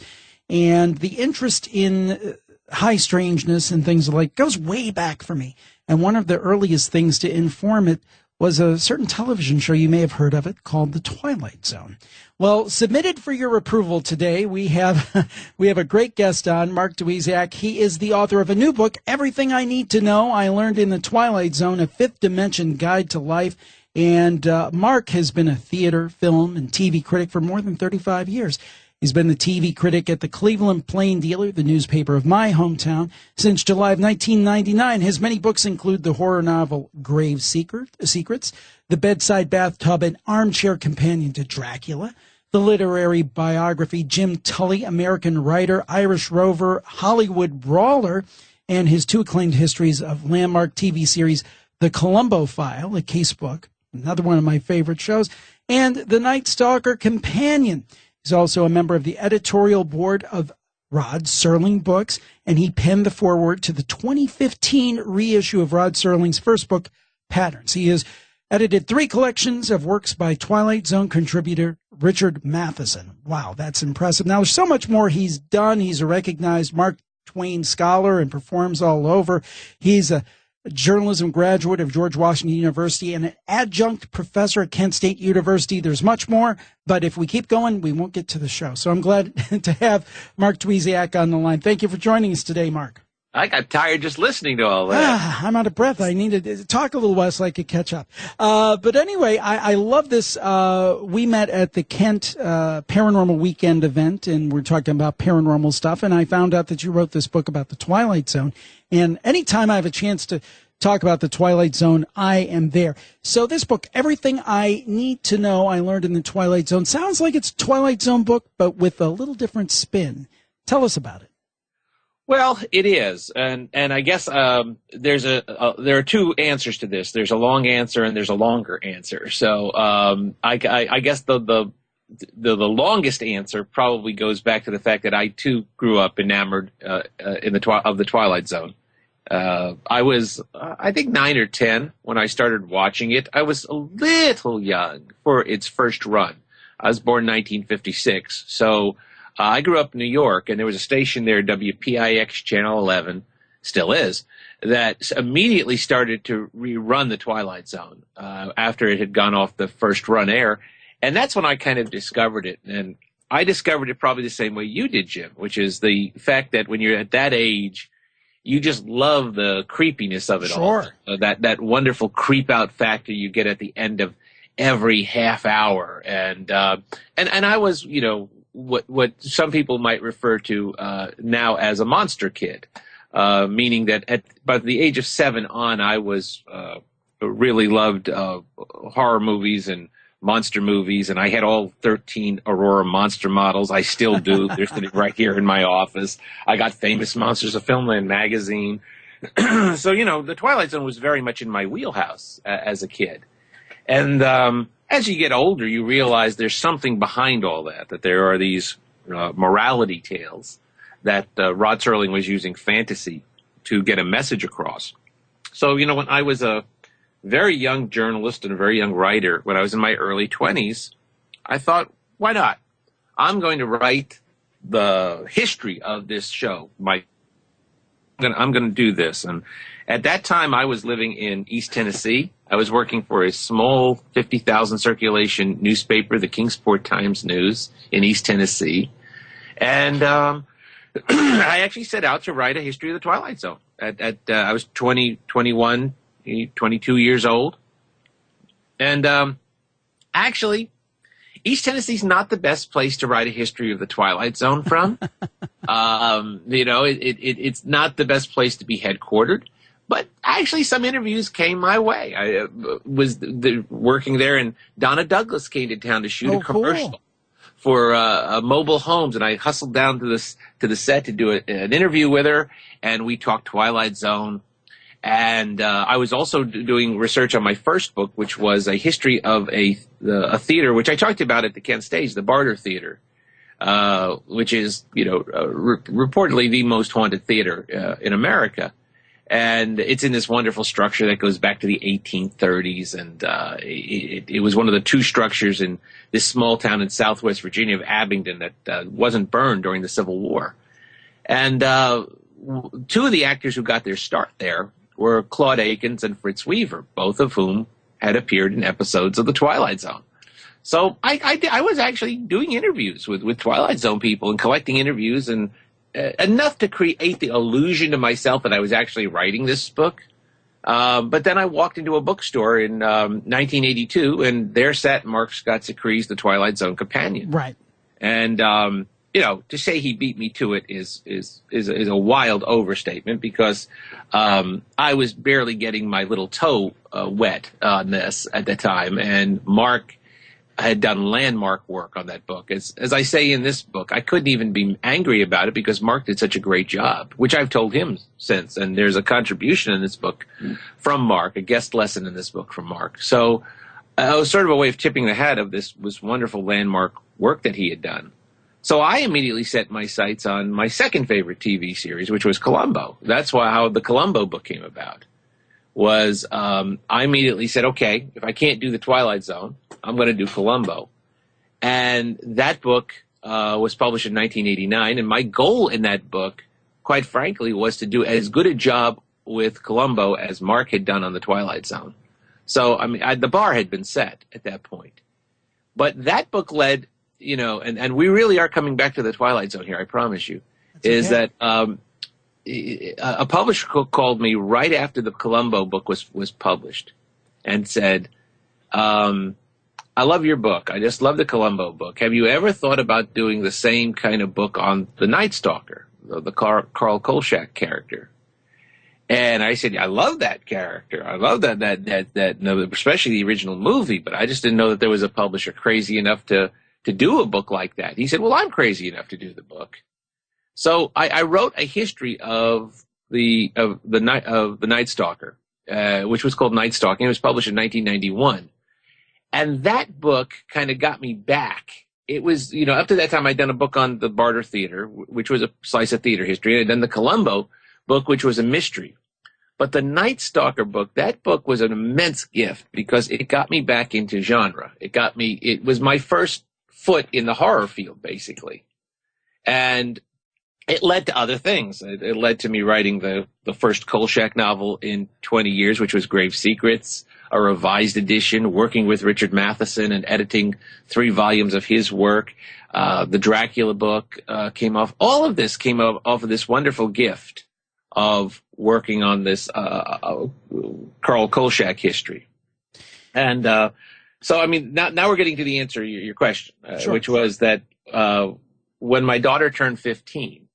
and the interest in high strangeness and things like goes way back for me. And one of the earliest things to inform it was a certain television show, you may have heard of it, called The Twilight Zone. Well, submitted for your approval today, we have a great guest on, Mark Dweziak. He is the author of a new book, Everything I Need to Know I Learned in the Twilight Zone, a Fifth Dimension Guide to Life. And Mark has been a theater, film, and TV critic for more than 35 years. He's been the TV critic at the Cleveland Plain Dealer, the newspaper of my hometown, since July of 1999. His many books include the horror novel Grave Secrets, The Bedside Bathtub, and Armchair Companion to Dracula, the literary biography Jim Tully, American writer, Irish rover, Hollywood brawler, and his 2 acclaimed histories of landmark TV series The Columbo File, a casebook, another one of my favorite shows, and The Night Stalker Companion. He's also a member of the editorial board of Rod Serling Books, and he penned the foreword to the 2015 reissue of Rod Serling's first book, Patterns. He has edited 3 collections of works by Twilight Zone contributor Richard Matheson. Wow, that's impressive. Now, there's so much more he's done. He's a recognized Mark Twain scholar and performs all over. He's a journalism graduate of George Washington University and an adjunct professor at Kent State University. There's much more, but if we keep going, we won't get to the show. So I'm glad to have Mark Dweziak on the line. Thank you for joining us today, Mark. I got tired just listening to all that. I'm out of breath. I needed to talk a little while so I could catch up. But anyway, I love this. We met at the Kent Paranormal Weekend event, and we're talking about paranormal stuff, and I found out that you wrote this book about the Twilight Zone. And anytime I have a chance to talk about the Twilight Zone, I am there. So this book, Everything I Need to Know I Learned in the Twilight Zone, sounds like it's a Twilight Zone book, but with a little different spin. Tell us about it. Well, it is, and I guess there are 2 answers to this. There's a long answer and there's a longer answer. So I guess the longest answer probably goes back to the fact that I too grew up enamored of the Twilight Zone, I was, I think, 9 or 10 when I started watching it. I was a little young for its first run. I was born in 1956, so I grew up in New York, and there was a station there, WPIX Channel 11, still is, that immediately started to rerun The Twilight Zone after it had gone off the first run air. And that's when I kind of discovered it. And I discovered it probably the same way you did, Jim, which is the fact that when you're at that age, you just love the creepiness of it all. That wonderful creep out factor you get at the end of every half hour. And I was, you know, what some people might refer to now as a monster kid, meaning that by the age of 7 on, I was really loved horror movies and monster movies, and I had all 13 Aurora monster models. I still do. They're sitting right here in my office. I got Famous Monsters of Filmland magazine. So, you know, The Twilight Zone was very much in my wheelhouse as a kid. And as you get older, you realize there's something behind all that there are these morality tales that Rod Serling was using fantasy to get a message across. So, you know, when I was a very young journalist and a very young writer, when I was in my early 20s, I thought, why not? I'm going to write the history of this show. I'm going to do this. And at that time, I was living in East Tennessee. I was working for a small 50,000 circulation newspaper, the Kingsport Times News, in East Tennessee. And I actually set out to write a history of the Twilight Zone. I was 21, 22 years old. And actually, East Tennessee's not the best place to write a history of the Twilight Zone from. You know, it's not the best place to be headquartered. But actually, some interviews came my way. I was working there, and Donna Douglas came to town to shoot a commercial for mobile homes, and I hustled down to the set to do an interview with her, and we talked Twilight Zone. And I was also doing research on my first book, which was a history of a theater, which I talked about at the Kent Stage, the Barter Theater, which is, you know, reportedly the most haunted theater in America. And it's in this wonderful structure that goes back to the 1830s. And it was one of the 2 structures in this small town in southwest Virginia of Abingdon that wasn't burned during the Civil War. And 2 of the actors who got their start there were Claude Akins and Fritz Weaver, both of whom had appeared in episodes of The Twilight Zone. So I was actually doing interviews with Twilight Zone people and collecting interviews, and enough to create the illusion to myself that I was actually writing this book. But then I walked into a bookstore in 1982, and there sat Mark Scott Secree's The Twilight Zone Companion. Right. And you know, to say he beat me to it is a wild overstatement, because I was barely getting my little toe wet on this at the time, and Mark had done landmark work on that book. As I say in this book, I couldn't even be angry about it because Mark did such a great job, which I've told him since. And there's a contribution in this book from Mark, a guest lesson in this book from Mark. So it was sort of a way of tipping the hat of this wonderful landmark work that he had done. So I immediately set my sights on my second favorite TV series, which was Columbo. That's how the Columbo book came about. I immediately said, okay, if I can't do the Twilight Zone, I'm going to do Columbo. And that book was published in 1989, and my goal in that book, quite frankly, was to do as good a job with Columbo as Mark had done on the Twilight Zone. So, I mean, the bar had been set at that point. But that book led, you know, and we really are coming back to the Twilight Zone here, I promise you, that a publisher called me right after the Columbo book was published and said, I love your book. I just love the Columbo book. Have you ever thought about doing the same kind of book on the Night Stalker, the Carl Kolchak character? And I said, I love that character. I love that especially the original movie, but I just didn't know that there was a publisher crazy enough to do a book like that. He said, well, I'm crazy enough to do the book. So I wrote a history of the Night Stalker, which was called Night Stalking. It was published in 1991. And that book kind of got me back. It was, you know, up to that time I'd done a book on the Barter Theater, which was a slice of theater history, and I'd done the Columbo book, which was a mystery. But the Night Stalker book, that book was an immense gift because it got me back into genre. It was my first foot in the horror field, basically. And it led to other things. It led to me writing the first Kolchak novel in 20 years, which was Grave Secrets, a revised edition, working with Richard Matheson and editing 3 volumes of his work. The Dracula book came off. All of this came off of this wonderful gift of working on this Karl Kolchak history. And so, I mean, now we're getting to the answer to your question, Sure. which was that when my daughter turned 15,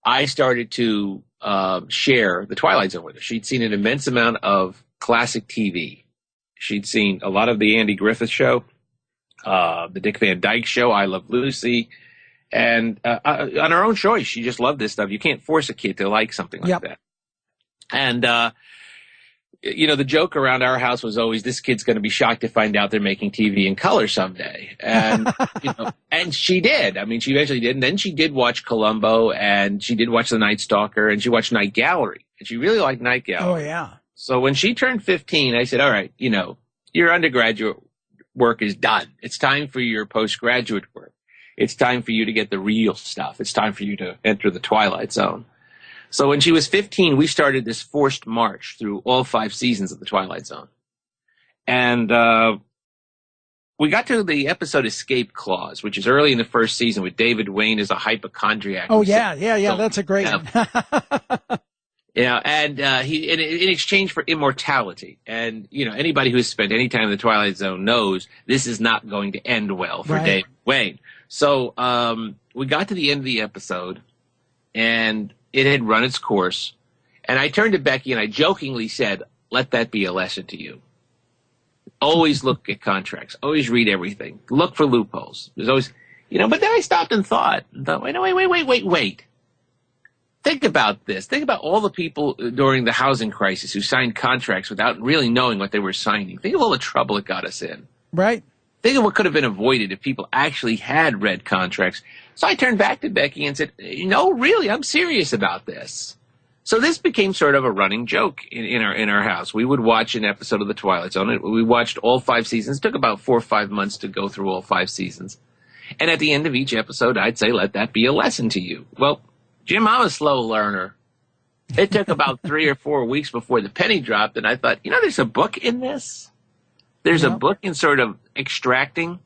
I started to share the Twilight Zone with her. She'd seen an immense amount of classic TV. She'd seen a lot of the Andy Griffith Show, the Dick Van Dyke Show, I Love Lucy, and on her own choice, she just loved this stuff. You can't force a kid to like something like that. And the joke around our house was always, this kid's going to be shocked to find out they're making TV in color someday. And, and she did. I mean, she eventually did. And then she did watch Columbo, and she did watch The Night Stalker, and she watched Night Gallery. And she really liked Night Gallery. Oh, yeah. So when she turned 15, I said, all right, your undergraduate work is done. It's time for your postgraduate work. It's time for you to get the real stuff. It's time for you to enter the Twilight Zone. So when she was 15, we started this forced march through all 5 seasons of The Twilight Zone. And we got to the episode Escape Clause, which is early in the first season with David Wayne as a hypochondriac. Oh, yeah. That's a great one. And he in exchange for immortality. And, anybody who's spent any time in the Twilight Zone knows this is not going to end well for David Wayne. So we got to the end of the episode, and it had run its course. And I turned to Becky and I jokingly said, let that be a lesson to you. Always look at contracts. Always read everything. Look for loopholes. There's always, but then I stopped and thought, wait. Think about this. Think about all the people during the housing crisis who signed contracts without really knowing what they were signing. Think of all the trouble it got us in. Right. Think of what could have been avoided if people actually had read contracts. So I turned back to Becky and said, no, really, I'm serious about this. So this became sort of a running joke in our house. We would watch an episode of The Twilight Zone. We watched all 5 seasons. It took about 4 or 5 months to go through all 5 seasons. And at the end of each episode, I'd say, let that be a lesson to you. Well, Jim, I'm a slow learner. It took about 3 or 4 weeks before the penny dropped, and I thought, there's a book in this. There's a book in sort of extracting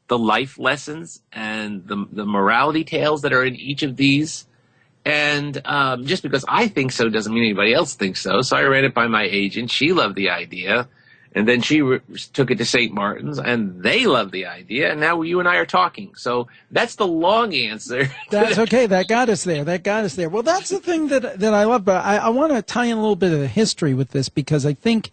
the life lessons and the morality tales that are in each of these. And just because I think so doesn't mean anybody else thinks so. So I ran it by my agent. She loved the idea. And then she took it to St. Martin's, and they loved the idea. And now you and I are talking. So that's the long answer. That's okay. That got us there. Well, that's the thing that I love. But I want to tie in a little bit of the history with this, because I think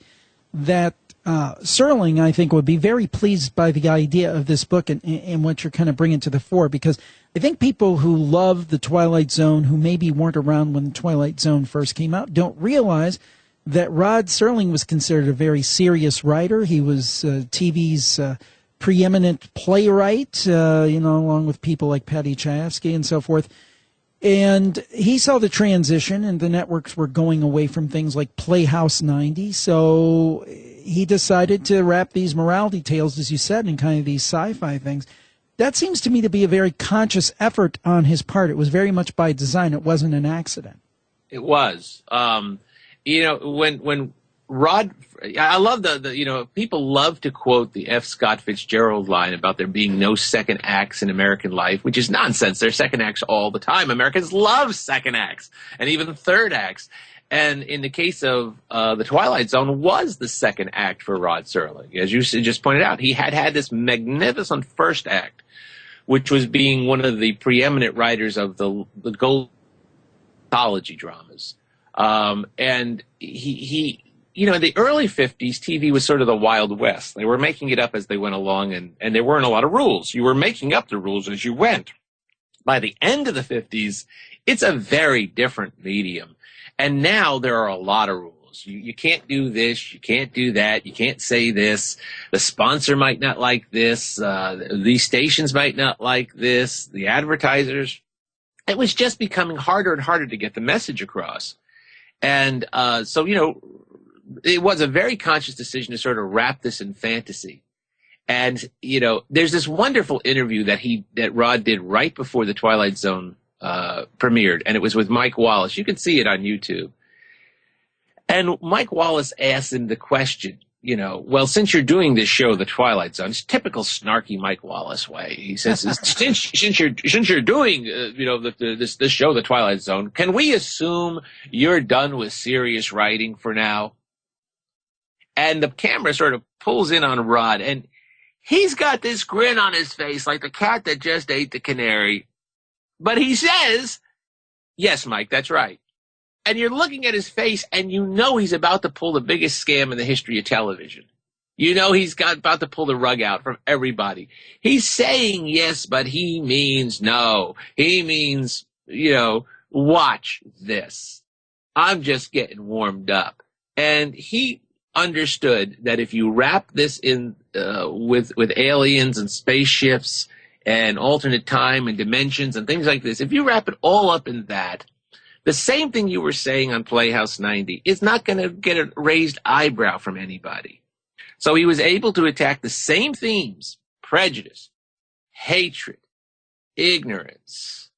that Serling, I think, would be very pleased by the idea of this book and what you're kind of bringing to the fore, because I think people who love the Twilight Zone, who maybe weren't around when the Twilight Zone first came out, don't realize that Rod Serling was considered a very serious writer. He was TV's preeminent playwright, along with people like Patty Chayefsky and so forth. And he saw the transition, and the networks were going away from things like Playhouse 90. So he decided to wrap these morality tales, as you said, in kind of these sci-fi things. That seems to me to be a very conscious effort on his part. It was very much by design. It wasn't an accident. It was. When Rod, I love people love to quote the F. Scott Fitzgerald line about there being no second acts in American life, which is nonsense. There's second acts all the time. Americans love second acts and even third acts. And in the case of The Twilight Zone was the second act for Rod Serling. As you just pointed out, he had this magnificent first act, which was being one of the preeminent writers of the gold anthology dramas. And he in the early 50s, TV was sort of the Wild West. They were making it up as they went along, and there weren't a lot of rules. You were making up the rules as you went. By the end of the 50s, it's a very different medium. And now there are a lot of rules. You can't do this. You can't do that. You can't say this. The sponsor might not like this. These stations might not like this. The advertisers. It was just becoming harder and harder to get the message across. And so, it was a very conscious decision to sort of wrap this in fantasy. And, there's this wonderful interview that Rod did right before the Twilight Zone premiered, and it was with Mike Wallace. You can see it on YouTube. And Mike Wallace asked him the question, well, since you're doing this show, The Twilight Zone, it's typical snarky Mike Wallace way. He says, since you're doing, this show, The Twilight Zone, can we assume you're done with serious writing for now? And the camera sort of pulls in on Rod, and he's got this grin on his face like the cat that just ate the canary. But he says, yes, Mike, that's right. And you're looking at his face, and he's about to pull the biggest scam in the history of television. He's about to pull the rug out from everybody. He's saying yes, but he means no. He means, watch this. I'm just getting warmed up. And he understood that if you wrap this in with aliens and spaceships and alternate time and dimensions and things like this, if you wrap it all up in that, the same thing you were saying on Playhouse 90 is not going to get a raised eyebrow from anybody. So he was able to attack the same themes: prejudice, hatred, ignorance,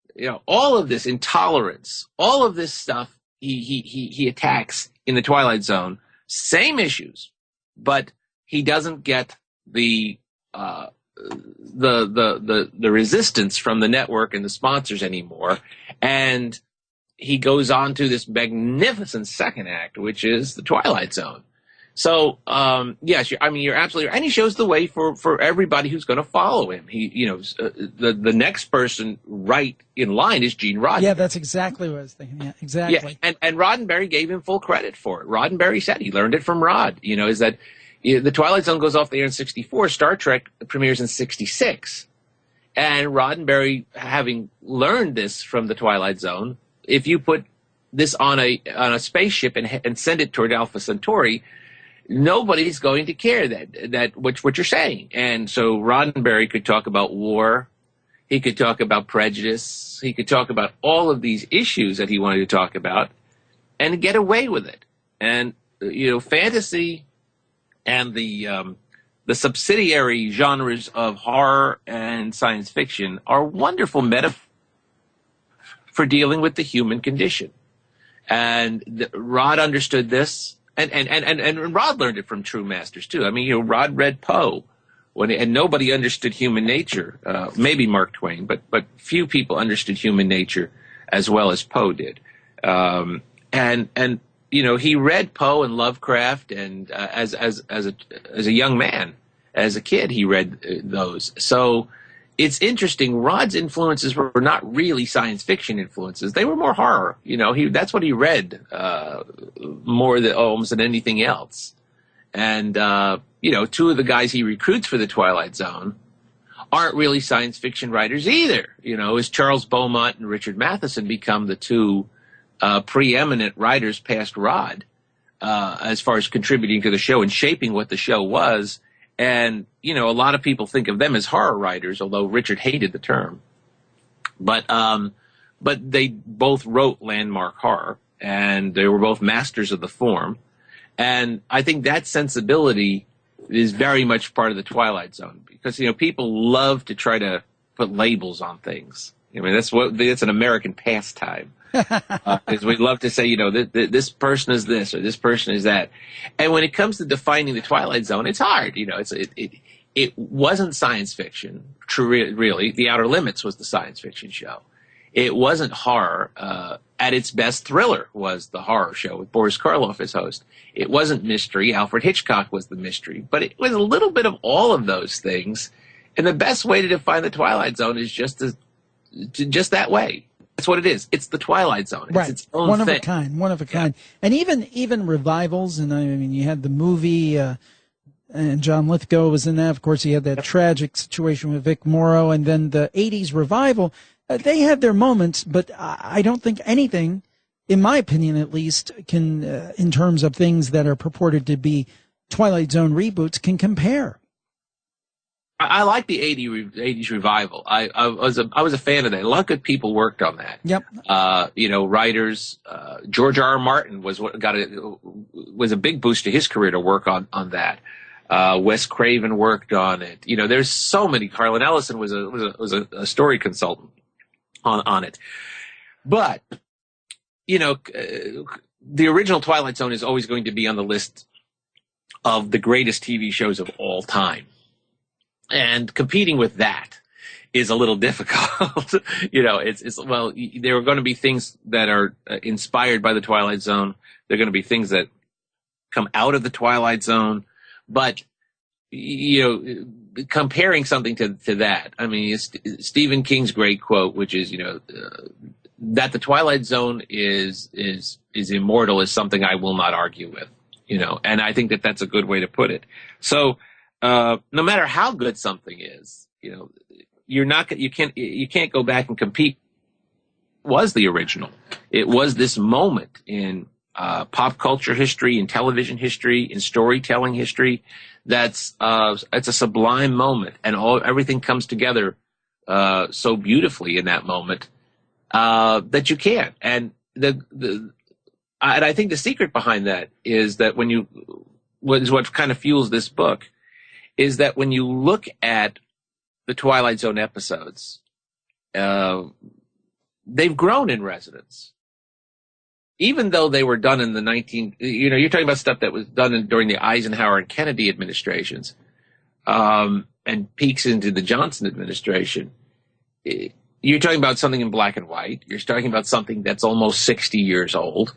all of this, intolerance, all of this stuff he attacks in the Twilight Zone. Same issues, but he doesn't get the resistance from the network and the sponsors anymore. And he goes on to this magnificent second act, which is the Twilight Zone. So, yes, you're absolutely right. And he shows the way for everybody who's going to follow him. The next person right in line is Gene Roddenberry. Yeah, that's exactly what I was thinking. Yeah, exactly. Yeah, and Roddenberry gave him full credit for it. Roddenberry said he learned it from Rod. Is that the Twilight Zone goes off the air in 1964. Star Trek premieres in 1966. And Roddenberry, having learned this from the Twilight Zone, if you put this on a spaceship and send it toward Alpha Centauri, nobody's going to care that what you're saying. And so Roddenberry could talk about war, he could talk about prejudice, he could talk about all of these issues that he wanted to talk about and get away with it. And fantasy and the subsidiary genres of horror and science fiction are wonderful metaphors for dealing with the human condition. And Rod understood this. And Rod learned it from true masters too. Rod read Poe and nobody understood human nature. Maybe Mark Twain, but few people understood human nature as well as Poe did. He read Poe and Lovecraft, and as a young man, as a kid, he read those. So it's interesting. Rod's influences were not really science fiction influences; they were more horror. That's what he read more than almost than anything else. And two of the guys he recruits for the Twilight Zone aren't really science fiction writers either. As Charles Beaumont and Richard Matheson become the two preeminent writers past Rod as far as contributing to the show and shaping what the show was. And, a lot of people think of them as horror writers, although Richard hated the term. But they both wrote landmark horror, and they were both masters of the form. And I think that sensibility is very much part of the Twilight Zone because, people love to try to put labels on things. That's an American pastime. Because we love to say, this person is this or this person is that. And when it comes to defining the Twilight Zone, it's hard. It wasn't science fiction, really. The Outer Limits was the science fiction show. It wasn't horror. At its best, Thriller was the horror show with Boris Karloff as host. It wasn't mystery. Alfred Hitchcock was the mystery. But it was a little bit of all of those things. And the best way to define the Twilight Zone is just that way. That's what it is. It's the Twilight Zone. It's its own one thing. One of a kind. And even revivals, and you had the movie, and John Lithgow was in that. Of course, he had that tragic situation with Vic Morrow, and then the 80s revival. They had their moments, but I don't think anything, in my opinion at least, can, in terms of things that are purported to be Twilight Zone reboots, can compare. I like the 80s revival. I was a fan of that. A lot of good people worked on that. Yep. Writers. George R. R. Martin was a big boost to his career to work on that. Wes Craven worked on it. There's so many. Harlan Ellison was a story consultant on it. But the original Twilight Zone is always going to be on the list of the greatest TV shows of all time. And competing with that is a little difficult. There are going to be things that are inspired by the Twilight Zone. There are going to be things that come out of the Twilight Zone. But, comparing something to that, I mean, Stephen King's great quote, which is, that the Twilight Zone is immortal is something I will not argue with, and I think that that's a good way to put it. So, no matter how good something is, you can't go back and compete. It was the original. It was this moment in pop culture history, in television history, in storytelling history. It's a sublime moment, and everything comes together so beautifully in that moment that you can't. And I think the secret behind that is that what kind of fuels this book is that when you look at the Twilight Zone episodes, they've grown in resonance. Even though they were done in the you're talking about stuff that was done during the Eisenhower and Kennedy administrations, and peaks into the Johnson administration. You're talking about something in black and white. You're talking about something that's almost 60 years old.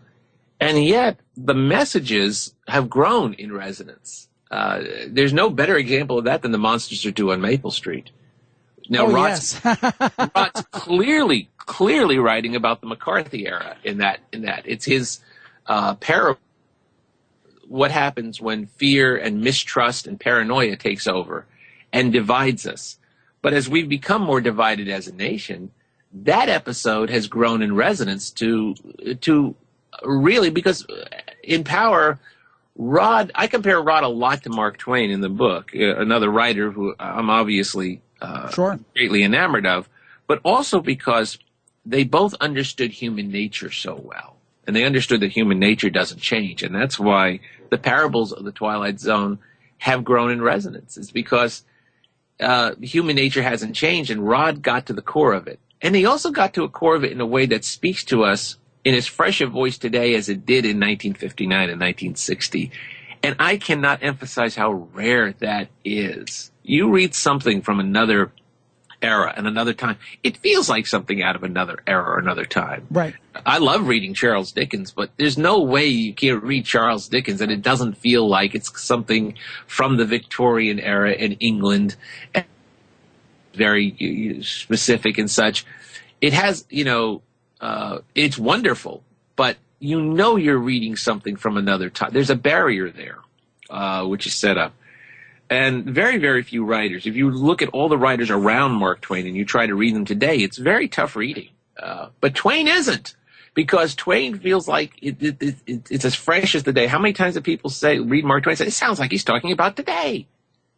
And yet the messages have grown in resonance. There's no better example of that than The Monsters Are Due on Maple Street. Now, Rod's clearly writing about the McCarthy era in that. It's his parable. What happens when fear and mistrust and paranoia takes over and divides us. But as we've become more divided as a nation, that episode has grown in resonance to really, because in Power, I compare Rod a lot to Mark Twain in the book, another writer who I'm obviously greatly enamored of, but also because they both understood human nature so well. And they understood that human nature doesn't change. And that's why the parables of the Twilight Zone have grown in resonance. It's because human nature hasn't changed, and Rod got to the core of it. And he also got to a core of it in a way that speaks to us in as fresh a voice today as it did in 1959 and 1960. And I cannot emphasize how rare that is. You read something from another era and another time, it feels like something out of another era or another time. Right. I love reading Charles Dickens, but there's no way you can read Charles Dickens and it doesn't feel like it's something from the Victorian era in England, very specific and such. It has, it's wonderful, but you're reading something from another time. There's a barrier there, which is set up. And very, very few writers. If you look at all the writers around Mark Twain and you try to read them today, it's very tough reading. But Twain isn't, because Twain feels like it's as fresh as the day. How many times do people read Mark Twain and say, it sounds like he's talking about today.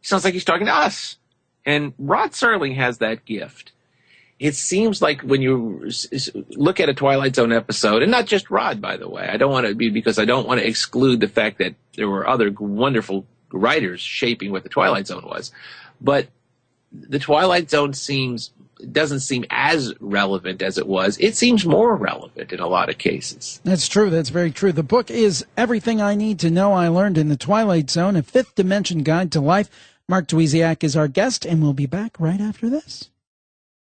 It sounds like he's talking to us. And Rod Serling has that gift. It seems like when you look at a Twilight Zone episode, and not just Rod, by the way, I don't want to exclude the fact that there were other wonderful writers shaping what the Twilight Zone was. But the Twilight Zone doesn't seem as relevant as it was. It seems more relevant in a lot of cases. That's true. That's very true. The book is Everything I Need to Know I Learned in the Twilight Zone, a fifth dimension guide to life. Mark Dweziak is our guest, and we'll be back right after this.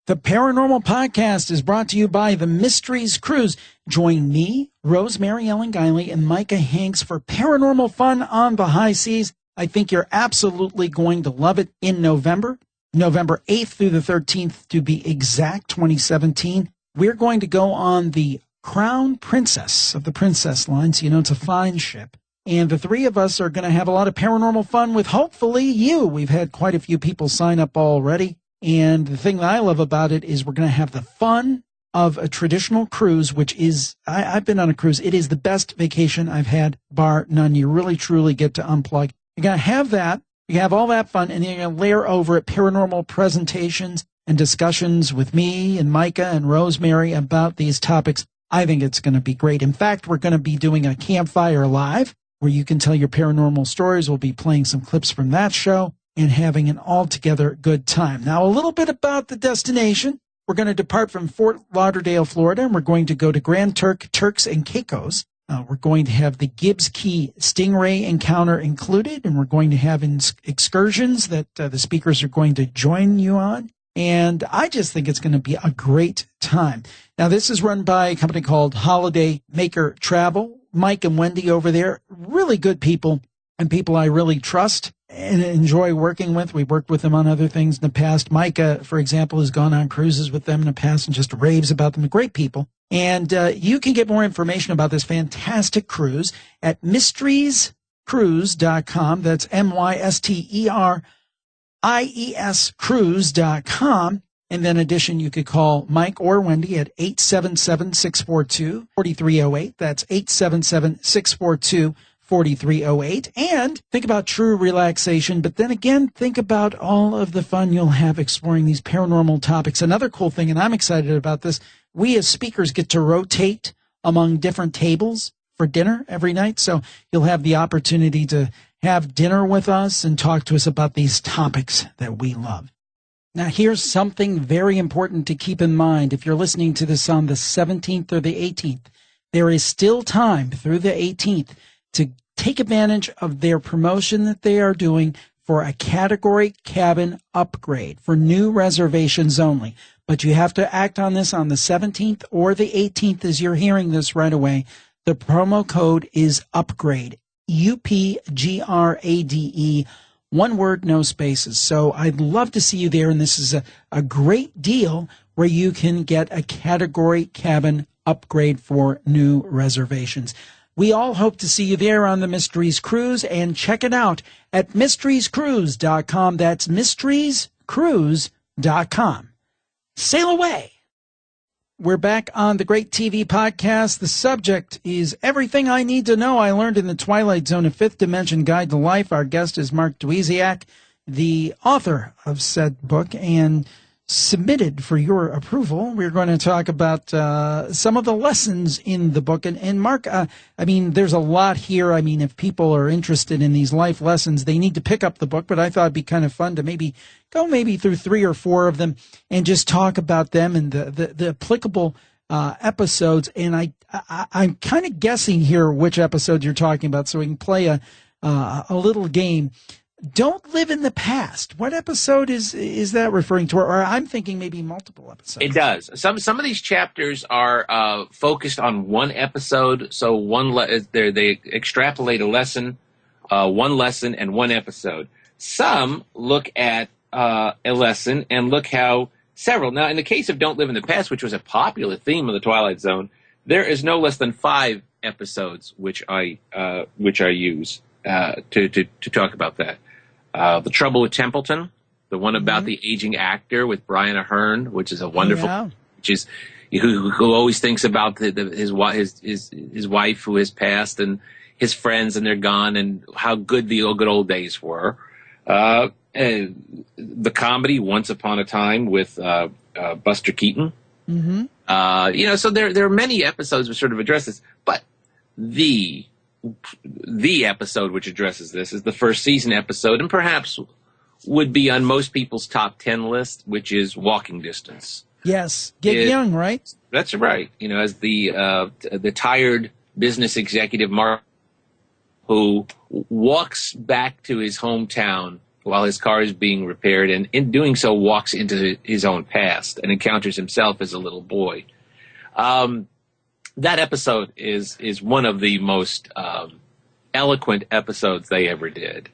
The Paranormal Podcast is brought to you by the Mysteries Cruise. Join me, Rosemary Ellen Guiley, and Micah Hanks for paranormal fun on the high seas. I think you're absolutely going to love it in November 8th through the 13th to be exact, 2017. We're going to go on the Crown Princess of the Princess Line, so it's a fine ship. And the three of us are going to have a lot of paranormal fun with hopefully you. We've had quite a few people sign up already. And the thing that I love about it is we're going to have the fun of a traditional cruise, which is, I've been on a cruise. It is the best vacation I've had, bar none. You really, truly get to unplug. You're going to have that, You have all that fun, and then you're going to layer over it paranormal presentations and discussions with me and Micah and Rosemary about these topics. I think it's going to be great. In fact, we're going to be doing a campfire live where you can tell your paranormal stories. We'll be playing some clips from that show and having an altogether good time. Now, a little bit about the destination. We're going to depart from Fort Lauderdale, Florida, and we're going to go to Grand Turks and Caicos. We're going to have the Gibbs Key Stingray encounter included, and we're going to have excursions that the speakers are going to join you on. And I just think it's going to be a great time. Now, this is run by a company called Holiday Maker Travel. Mike and Wendy over there, really good people and people I really trust and enjoy working with. We've worked with them on other things in the past. Micah, for example, has gone on cruises with them in the past and just raves about them. Great people. And you can get more information about this fantastic cruise at mysteriescruise.com. That's MYSTERIES cruise.com. And then in addition, you could call Mike or Wendy at 877-642-4308. That's 877-642-4308. And think about true relaxation, but then again, think about all of the fun you'll have exploring these paranormal topics. Another cool thing, and I'm excited about this, we as speakers get to rotate among different tables for dinner every night. So you'll have the opportunity to have dinner with us and talk to us about these topics that we love. Now, here's something very important to keep in mind. If you're listening to this on the 17th or the 18th, there is still time through the 18th to take advantage of their promotion that they are doing for a category cabin upgrade for new reservations only. But you have to act on this on the 17th or the 18th as you're hearing this right away. The promo code is UPGRADE, UPGRADE. One word, no spaces. So I'd love to see you there, and this is a great deal where you can get a category cabin upgrade for new reservations. We all hope to see you there on the Mysteries Cruise, and check it out at mysteriescruise.com. That's mysteriescruise.com. Sail away. We're back on the Great TV Podcast. The subject is Everything I Need to Know I Learned in the Twilight Zone, a Fifth Dimension Guide to Life. Our guest is Mark Dweziak, the author of said book, and submitted for your approval. We're going to talk about some of the lessons in the book. And Mark, I mean, there's a lot here. I mean, if people are interested in these life lessons, they need to pick up the book, but I thought it'd be kind of fun to maybe go through 3 or 4 of them and just talk about them and the applicable episodes. And I'm kind of guessing here which episode you're talking about, so we can play a little game. Don't live in the past. What episode is that referring to? Or I'm thinking maybe multiple episodes. It does. Some of these chapters are focused on one episode. So they extrapolate a lesson, one lesson, and one episode. Some look at a lesson and look how several. Now, in the case of Don't Live in the Past, which was a popular theme of the Twilight Zone, there is no less than 5 episodes which I use to talk about that. The Trouble with Templeton, the one about the aging actor with Brian Aherne, which is a wonderful, which is who always thinks about his wife who has passed and his friends and they're gone and how good the good old days were. The comedy Once Upon a Time with Buster Keaton. Mm-hmm. So there are many episodes which sort of address this, but the episode which addresses this is the first season episode, and perhaps would be on most people's top 10 list, which is Walking Distance. Yes, Get Young, right? That's right. As the tired business executive Mark, who walks back to his hometown while his car is being repaired, and in doing so walks into his own past and encounters himself as a little boy. That episode is one of the most eloquent episodes they ever did.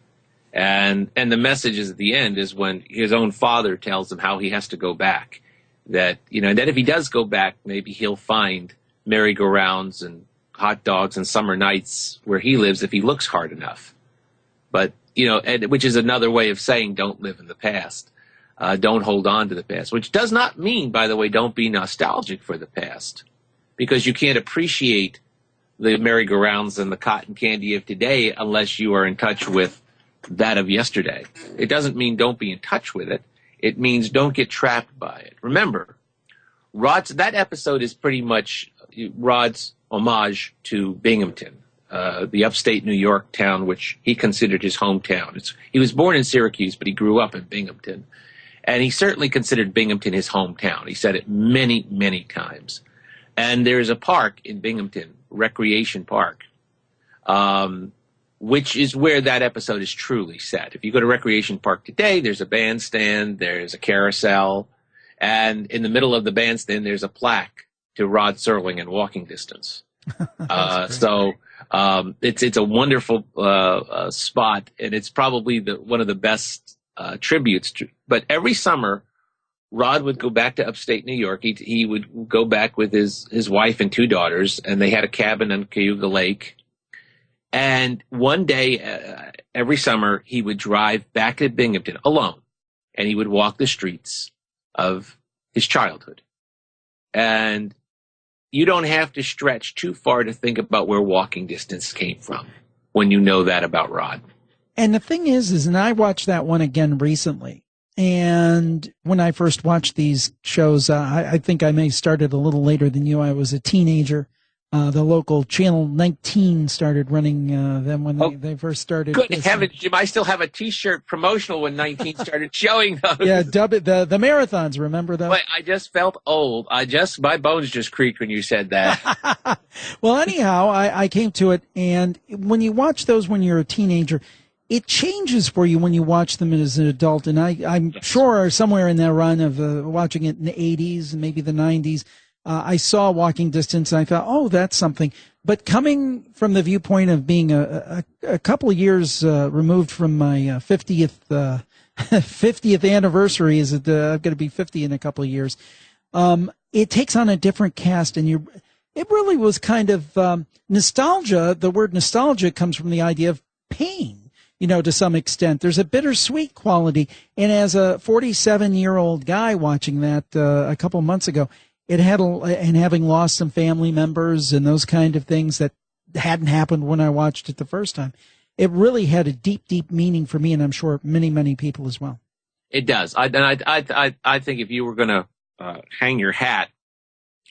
And the message is at the end is when his own father tells him how he has to go back. That, and that if he does go back, maybe he'll find merry-go-rounds and hot dogs and summer nights where he lives if he looks hard enough. But, which is another way of saying don't live in the past. Don't hold on to the past, which does not mean, by the way, don't be nostalgic for the past. Because you can't appreciate the merry-go-rounds and the cotton candy of today unless you are in touch with that of yesterday. It doesn't mean don't be in touch with it. It means don't get trapped by it. Remember, that episode is pretty much Rod's homage to Binghamton, the upstate New York town, which he considered his hometown. He was born in Syracuse, but he grew up in Binghamton. And he certainly considered Binghamton his hometown. He said it many, many times. And there's a park in Binghamton, Recreation Park, which is where that episode is truly set. If you go to Recreation Park today, there's a bandstand, there's a carousel, and in the middle of the bandstand, there's a plaque to Rod Serling in walking distance. So it's a wonderful spot, and it's probably one of the best tributes to. But every summer, Rod would go back to upstate New York. He would go back with his wife and 2 daughters, and they had a cabin on Cayuga Lake. And one day, every summer, he would drive back to Binghamton alone, and he would walk the streets of his childhood. And you don't have to stretch too far to think about where walking distance came from when you know that about Rod. And the thing is, and I watched that one again recently. And when I first watched these shows, I think I may have started a little later than you. I was a teenager. The local Channel 19 started running them when they first started. Good heavens, Jim, I still have a T-shirt promotional when 19 started showing those. Yeah, the marathons, remember those? But I just felt old. My bones just creaked when you said that. Well, anyhow, I came to it, and when you watch those when you're a teenager, it changes for you when you watch them as an adult. And I'm sure somewhere in that run of watching it in the 80s and maybe the 90s, I saw Walking Distance, and I thought, oh, that's something. But coming from the viewpoint of being a couple of years removed from my 50th 50th anniversary, I'm going to be 50 in a couple of years, it takes on a different cast, and it really was kind of nostalgia. The word nostalgia comes from the idea of pain. To some extent, there's a bittersweet quality. And as a 47-year-old guy watching that a couple of months ago, and having lost some family members and those kind of things that hadn't happened when I watched it the first time, it really had a deep, deep meaning for me, and I'm sure many, many people as well. It does. I think if you were going to hang your hat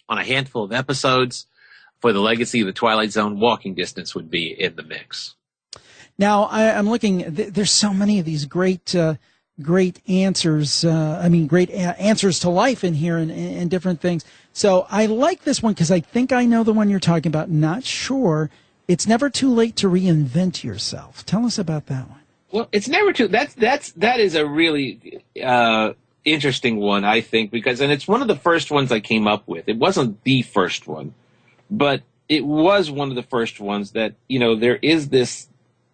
on a handful of episodes for the legacy of the Twilight Zone, Walking Distance would be in the mix. Now, I'm looking, there's so many of these great answers, great answers to life in here and different things. So I like this one because I think I know the one you're talking about. Not sure. It's never too late to reinvent yourself. Tell us about that one. Well, it's never too, that is a really interesting one, I think, and it's one of the first ones I came up with. It wasn't the first one, but it was one of the first ones that, there is this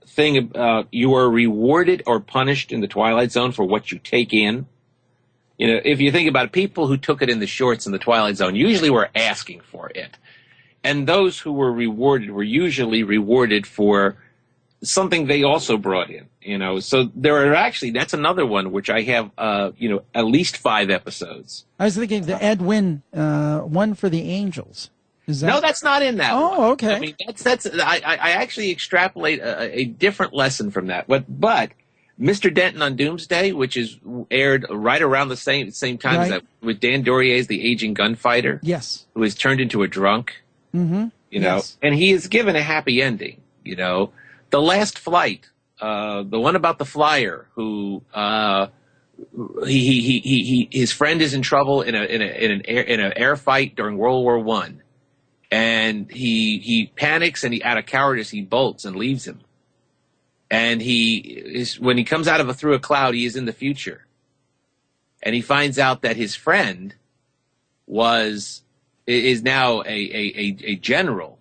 thing about you are rewarded or punished in the Twilight Zone for what you take in. If you think about it, people who took it in the shorts in the Twilight Zone usually were asking for it. And those who were rewarded were usually rewarded for something they also brought in, So there are actually, that's another one which I have, at least 5 episodes. I was thinking the Ed Wynn, one for the Angels. No, that's not in that one. Oh, okay. I mean, I actually extrapolate a different lesson from that. But Mr. Denton on Doomsday, which is aired right around the same time as that, with Dan Dorier's The Aging Gunfighter. Yes. Who is turned into a drunk. Mm-hmm. Yes. And he is given a happy ending. The Last Flight, the one about the flyer who his friend is in trouble in an air fight during World War I. And he panics, and out of cowardice, he bolts and leaves him. And when he comes out through a cloud, he is in the future. And he finds out that his friend is now a general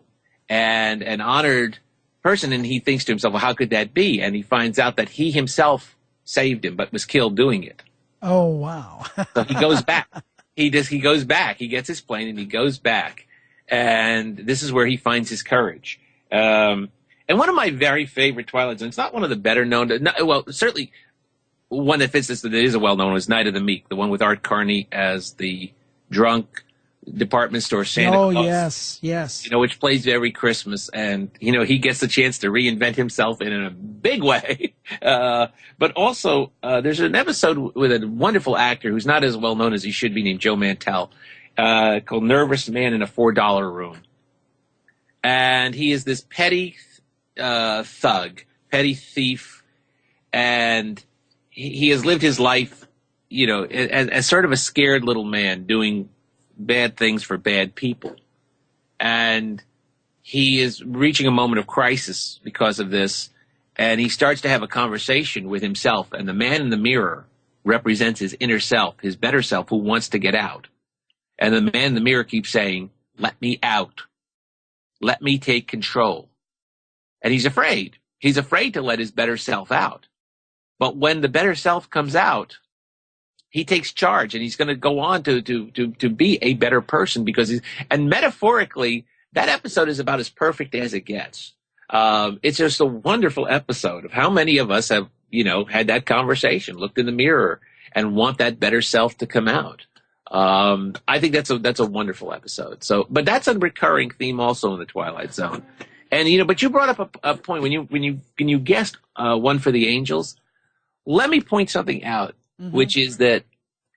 and an honored person. And he thinks to himself, well, how could that be? And he finds out that he himself saved him, but was killed doing it. Oh, wow. So he goes back. He goes back. He gets his plane and he goes back. And this is where he finds his courage. And one of my very favorite Twilight Zones, not one of the better known, certainly one that fits this, that is a well-known one, is Night of the Meek, the one with Art Carney as the drunk department store Santa Claus. Oh, yes. Which plays every Christmas. And, he gets the chance to reinvent himself in a big way. But also, there's an episode with a wonderful actor who's not as well known as he should be, named Joe Mantell, called Nervous Man in a $4 Room. And he is this petty thug, petty thief, and he has lived his life, as sort of a scared little man doing bad things for bad people. And he is reaching a moment of crisis because of this, and he starts to have a conversation with himself, and the man in the mirror represents his inner self, his better self, who wants to get out. And the man in the mirror keeps saying, "Let me out. Let me take control." And he's afraid. He's afraid to let his better self out. But when the better self comes out, he takes charge, and he's going to go on to be a better person and metaphorically, that episode is about as perfect as it gets. It's just a wonderful episode of how many of us have, had that conversation, looked in the mirror, and want that better self to come out. I think that's a wonderful episode. So, but that's a recurring theme also in the Twilight Zone. And but you brought up a point when you guessed One for the Angels. Let me point something out, which is that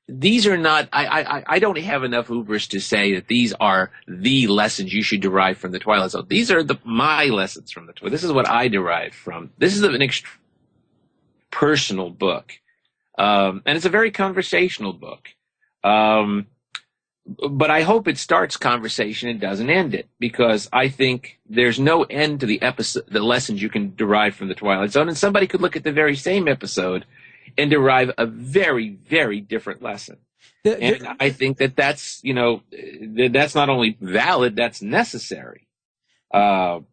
these are not. I don't have enough hubris to say that these are the lessons you should derive from the Twilight Zone. These are my lessons from the Twilight. This is what I derived from. This is an personal book, and it's a very conversational book. But I hope it starts conversation and doesn't end it, because I think there's no end to the lessons you can derive from the Twilight Zone. And somebody could look at the very same episode and derive a very, very different lesson. And I think that's that's not only valid, that's necessary. So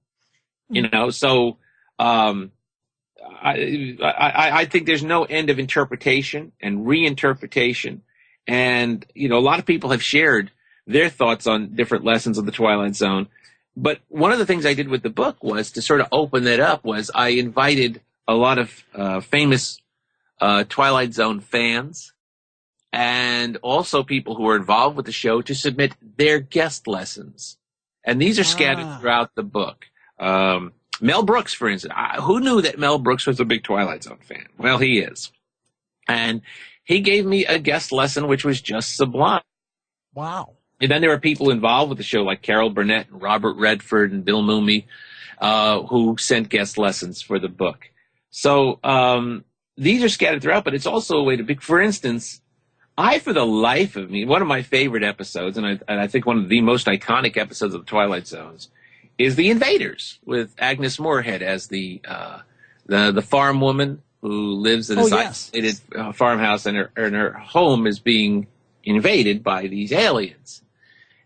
I think there's no end of interpretation and reinterpretation. And, a lot of people have shared their thoughts on different lessons of the Twilight Zone. But one of the things I did with the book was to sort of open that up. Was I invited a lot of famous Twilight Zone fans and also people who are involved with the show to submit their guest lessons. And these are scattered throughout the book. Mel Brooks, for instance. Who knew that Mel Brooks was a big Twilight Zone fan? Well, he is. And he gave me a guest lesson, which was just sublime. Wow. And then there were people involved with the show like Carol Burnett and Robert Redford and Bill Mumy, who sent guest lessons for the book. So these are scattered throughout, but it's also a way to, for instance, for the life of me, one of my favorite episodes, and I think one of the most iconic episodes of the Twilight Zones, is The Invaders, with Agnes Moorehead as the farm woman who lives in this isolated farmhouse, and her home is being invaded by these aliens.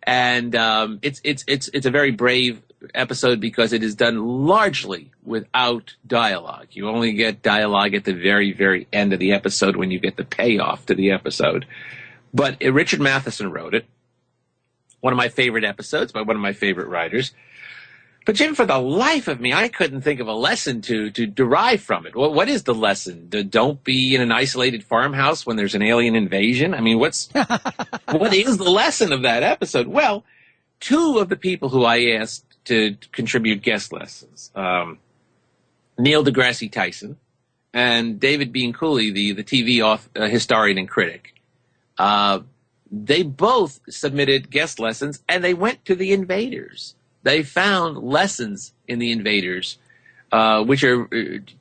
And it's a very brave episode because it is done largely without dialogue. You only get dialogue at the very, very end of the episode when you get the payoff to the episode. But Richard Matheson wrote it. One of my favorite episodes by one of my favorite writers. But Jim, for the life of me, I couldn't think of a lesson to derive from it. What is the lesson? Don't be in an isolated farmhouse when there's an alien invasion? I mean, what is the lesson of that episode? Well, two of the people who I asked to contribute guest lessons, Neil deGrasse Tyson and David Bean Cooley, the TV historian and critic, they both submitted guest lessons, and they went to The Invaders. They found lessons in The Invaders, which are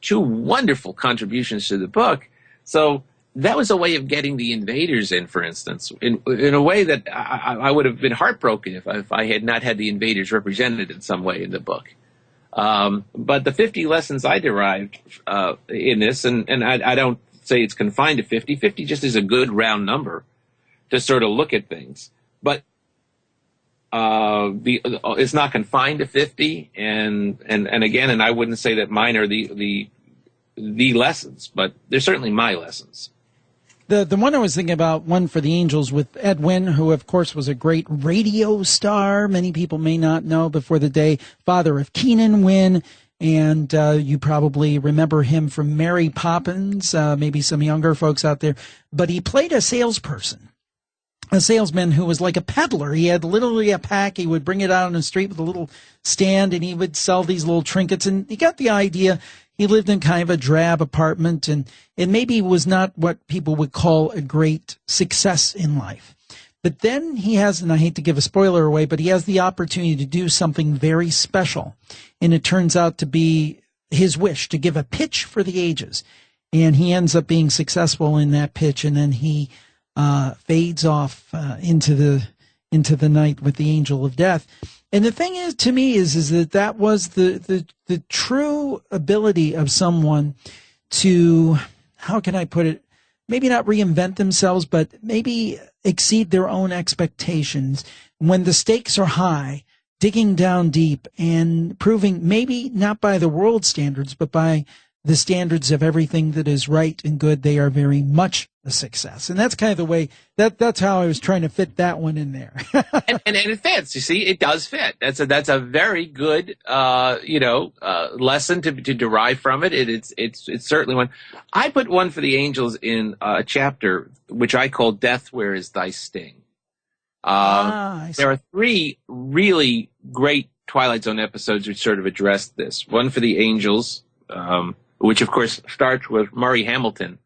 two wonderful contributions to the book. So that was a way of getting The Invaders in, for instance, in a way that I would have been heartbroken if I had not had The Invaders represented in some way in the book. But the 50 lessons I derived in this, and I don't say it's confined to 50. 50 just is a good round number to sort of look at things. But it's not confined to 50, and I wouldn't say that mine are the lessons, but they're certainly my lessons. The one I was thinking about, One for the Angels, with Ed Wynn, who of course was a great radio star. Many people may not know before the day, father of Keenan Wynn, and you probably remember him from Mary Poppins, maybe some younger folks out there. But he played a salesperson. a salesman who was like a peddler. He had literally a pack. He would bring it out on the street with a little stand, and he would sell these little trinkets. And he got the idea. He lived in kind of a drab apartment, and maybe was not what people would call a great success in life. But then he has, and I hate to give a spoiler away, but he has the opportunity to do something very special. And it turns out to be his wish to give a pitch for the ages. And he ends up being successful in that pitch, and then he fades off into the night with the angel of death. And the thing is, to me, is that was the true ability of someone to, how can I put it, maybe not reinvent themselves, but maybe exceed their own expectations when the stakes are high, digging down deep and proving, maybe not by the world standards, but by the standards of everything that is right and good, they are very much a success. And that's kind of the way, that's how I was trying to fit that one in there. and it fits. You see, it does fit. That's a very good, lesson to derive from it. It's certainly one. I put one for the angels in a chapter which I call "Death, Where Is Thy Sting." There are 3 really great Twilight Zone episodes which sort of address this. One for the angels, which of course starts with Murray Hamilton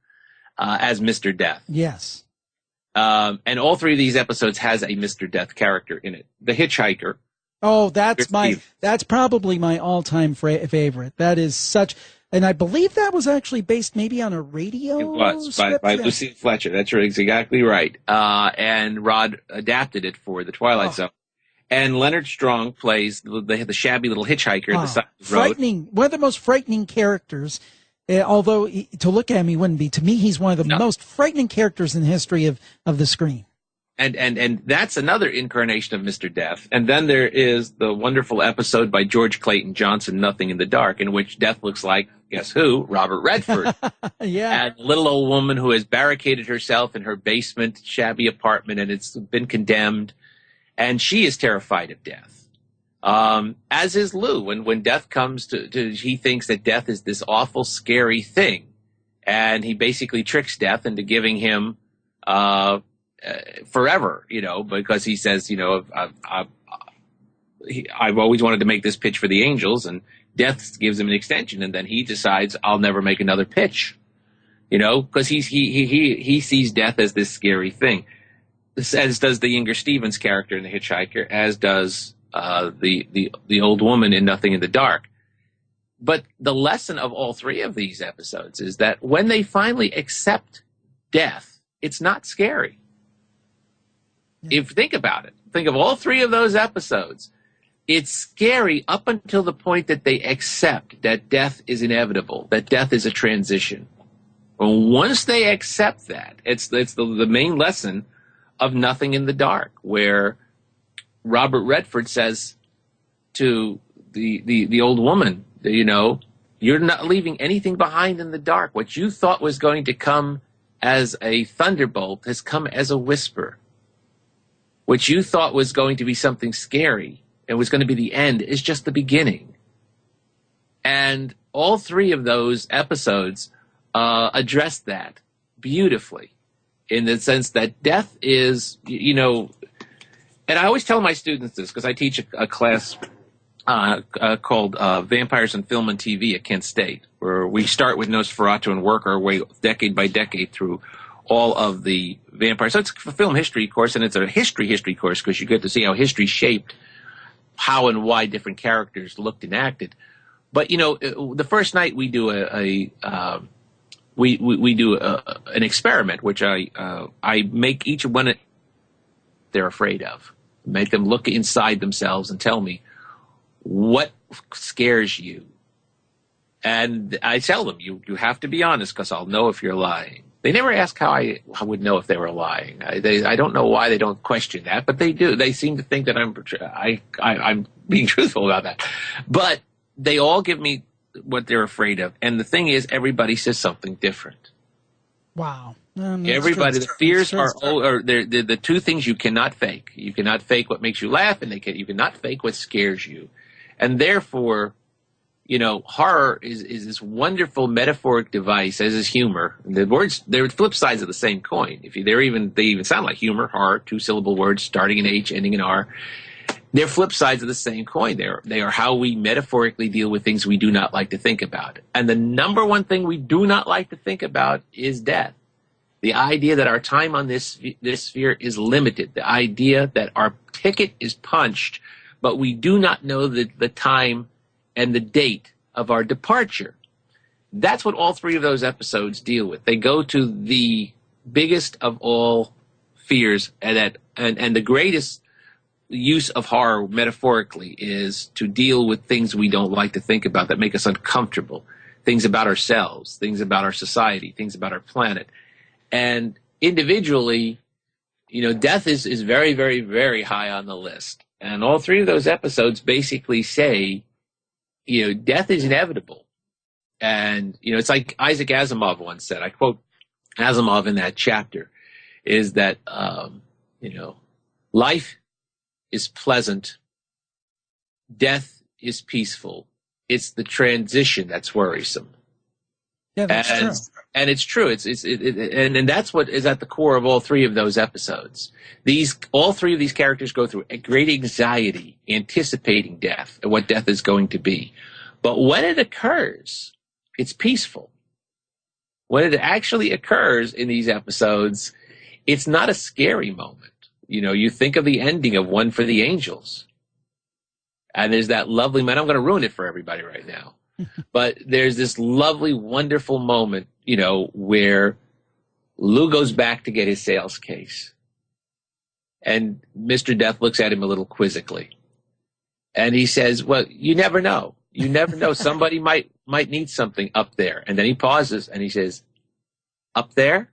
as Mr. Death. Yes. And all 3 of these episodes has a Mr. Death character in it. The Hitchhiker. Oh, that's probably my all-time favorite. That is such, and I believe that was actually based maybe on a radio. It was by Lucille Fletcher. That's exactly right. And Rod adapted it for the Twilight Zone. And Leonard Strong plays the shabby little hitchhiker at the side of the road. Frightening, one of the most frightening characters. Although to look at him, he wouldn't be. To me, he's one of the most frightening characters in the history of the screen. And that's another incarnation of Mr. Death. And then there is the wonderful episode by George Clayton Johnson, Nothing in the Dark, in which Death looks like, guess who? Robert Redford. Yeah. And a little old woman who has barricaded herself in her basement, shabby apartment, and it's been condemned. And she is terrified of death. As is Lou. When death comes he thinks that death is this awful, scary thing. And he basically tricks death into giving him, forever, because he says, I've always wanted to make this pitch for the angels, and death gives him an extension. And then he decides, I'll never make another pitch, because he sees death as this scary thing. As does the Inger Stevens character in The Hitchhiker, as does the old woman in Nothing in the Dark. But the lesson of all 3 of these episodes is that when they finally accept death, it's not scary. If you think about it, think of all 3 of those episodes. It's scary up until the point that they accept that death is inevitable, that death is a transition. Well, once they accept that, it's the main lesson of Nothing in the Dark, where Robert Redford says to the old woman, you're not leaving anything behind in the dark. What you thought was going to come as a thunderbolt has come as a whisper. What you thought was going to be something scary and was going to be the end is just the beginning. And all 3 of those episodes address that beautifully, in the sense that death is, and I always tell my students this because I teach a class called Vampires in Film and TV at Kent State, where we start with Nosferatu and work our way decade by decade through all of the vampires. So it's a film history course, and it's a history course because you get to see how history shaped how and why different characters looked and acted. But, the first night we do an experiment, which I make each one they're afraid of, make them look inside themselves and tell me what scares you. And I tell them, you have to be honest because I'll know if you're lying. They never ask how I would know if they were lying. I don't know why they don't question that, but they do. They seem to think that I'm being truthful about that. But they all give me what they're afraid of. And the thing is, everybody says something different. Wow. Everybody, the fears are the 2 things you cannot fake. You cannot fake what makes you laugh, and you cannot fake what scares you. And therefore, horror is this wonderful metaphoric device, as is humor. The words, they're flip sides of the same coin. They even sound like humor, horror, 2-syllable words starting in H, ending in R. They're flip sides of the same coin. They are how we metaphorically deal with things we do not like to think about. And the number one thing we do not like to think about is death. The idea that our time on this sphere is limited. The idea that our ticket is punched, but we do not know the time and the date of our departure. That's what all three of those episodes deal with. They go to the biggest of all fears, and the greatest use of horror metaphorically is to deal with things we don't like to think about that make us uncomfortable, things about ourselves, things about our society, things about our planet. And individually, death is very, very, very high on the list. And all three of those episodes basically say, death is inevitable. And, it's like Isaac Asimov once said, I quote Asimov in that chapter, is that, life is pleasant. Death is peaceful. It's the transition that's worrisome. Yeah, that's true. And it's true. And that's what is at the core of all three of those episodes. All three of these characters go through a great anxiety, anticipating death and what death is going to be. But when it occurs, it's peaceful. When it actually occurs in these episodes, it's not a scary moment. You think of the ending of One for the Angels. And there's that lovely man. I'm going to ruin it for everybody right now. But there's this lovely, wonderful moment, where Lou goes back to get his sales case. And Mr. Death looks at him a little quizzically. And he says, well, you never know. You never know. Somebody might need something up there. And then he pauses and he says, up there?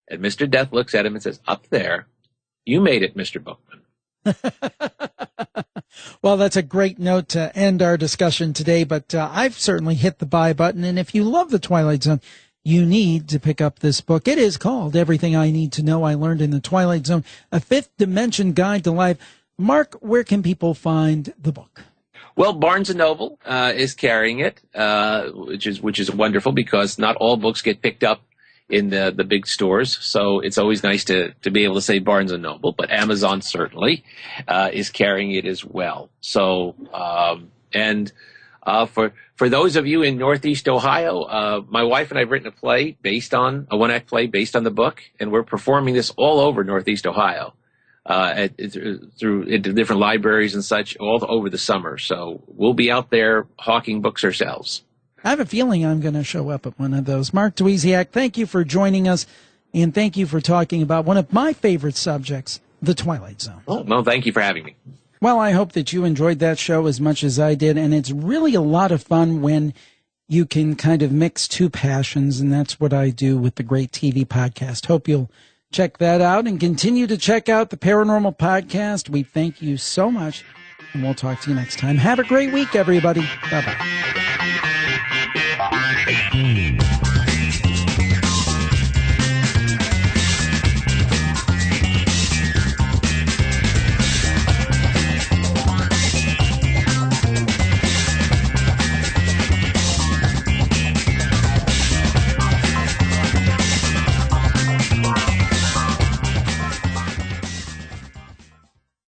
And Mr. Death looks at him and says, up there? You made it, Mr. Bookman. Well, that's a great note to end our discussion today, but I've certainly hit the buy button. And if you love the Twilight Zone, you need to pick up this book. It is called Everything I Need to Know I Learned in the Twilight Zone, a fifth dimension guide to life. Mark, where can people find the book? Well, Barnes & Noble is carrying it, which is wonderful because not all books get picked up in the big stores. So it's always nice to be able to say Barnes & Noble, but Amazon certainly is carrying it as well. So, for those of you in Northeast Ohio, my wife and I have written a one-act play based on the book, and we're performing this all over Northeast Ohio, into different libraries and such all over the summer. So we'll be out there hawking books ourselves. I have a feeling I'm going to show up at one of those. Mark Dweziak, thank you for joining us, and thank you for talking about one of my favorite subjects, the Twilight Zone. Oh, well, thank you for having me. Well, I hope that you enjoyed that show as much as I did, and it's really a lot of fun when you can kind of mix two passions, and that's what I do with the Great TV Podcast. Hope you'll check that out and continue to check out the Paranormal Podcast. We thank you so much, and we'll talk to you next time. Have a great week, everybody. Bye-bye.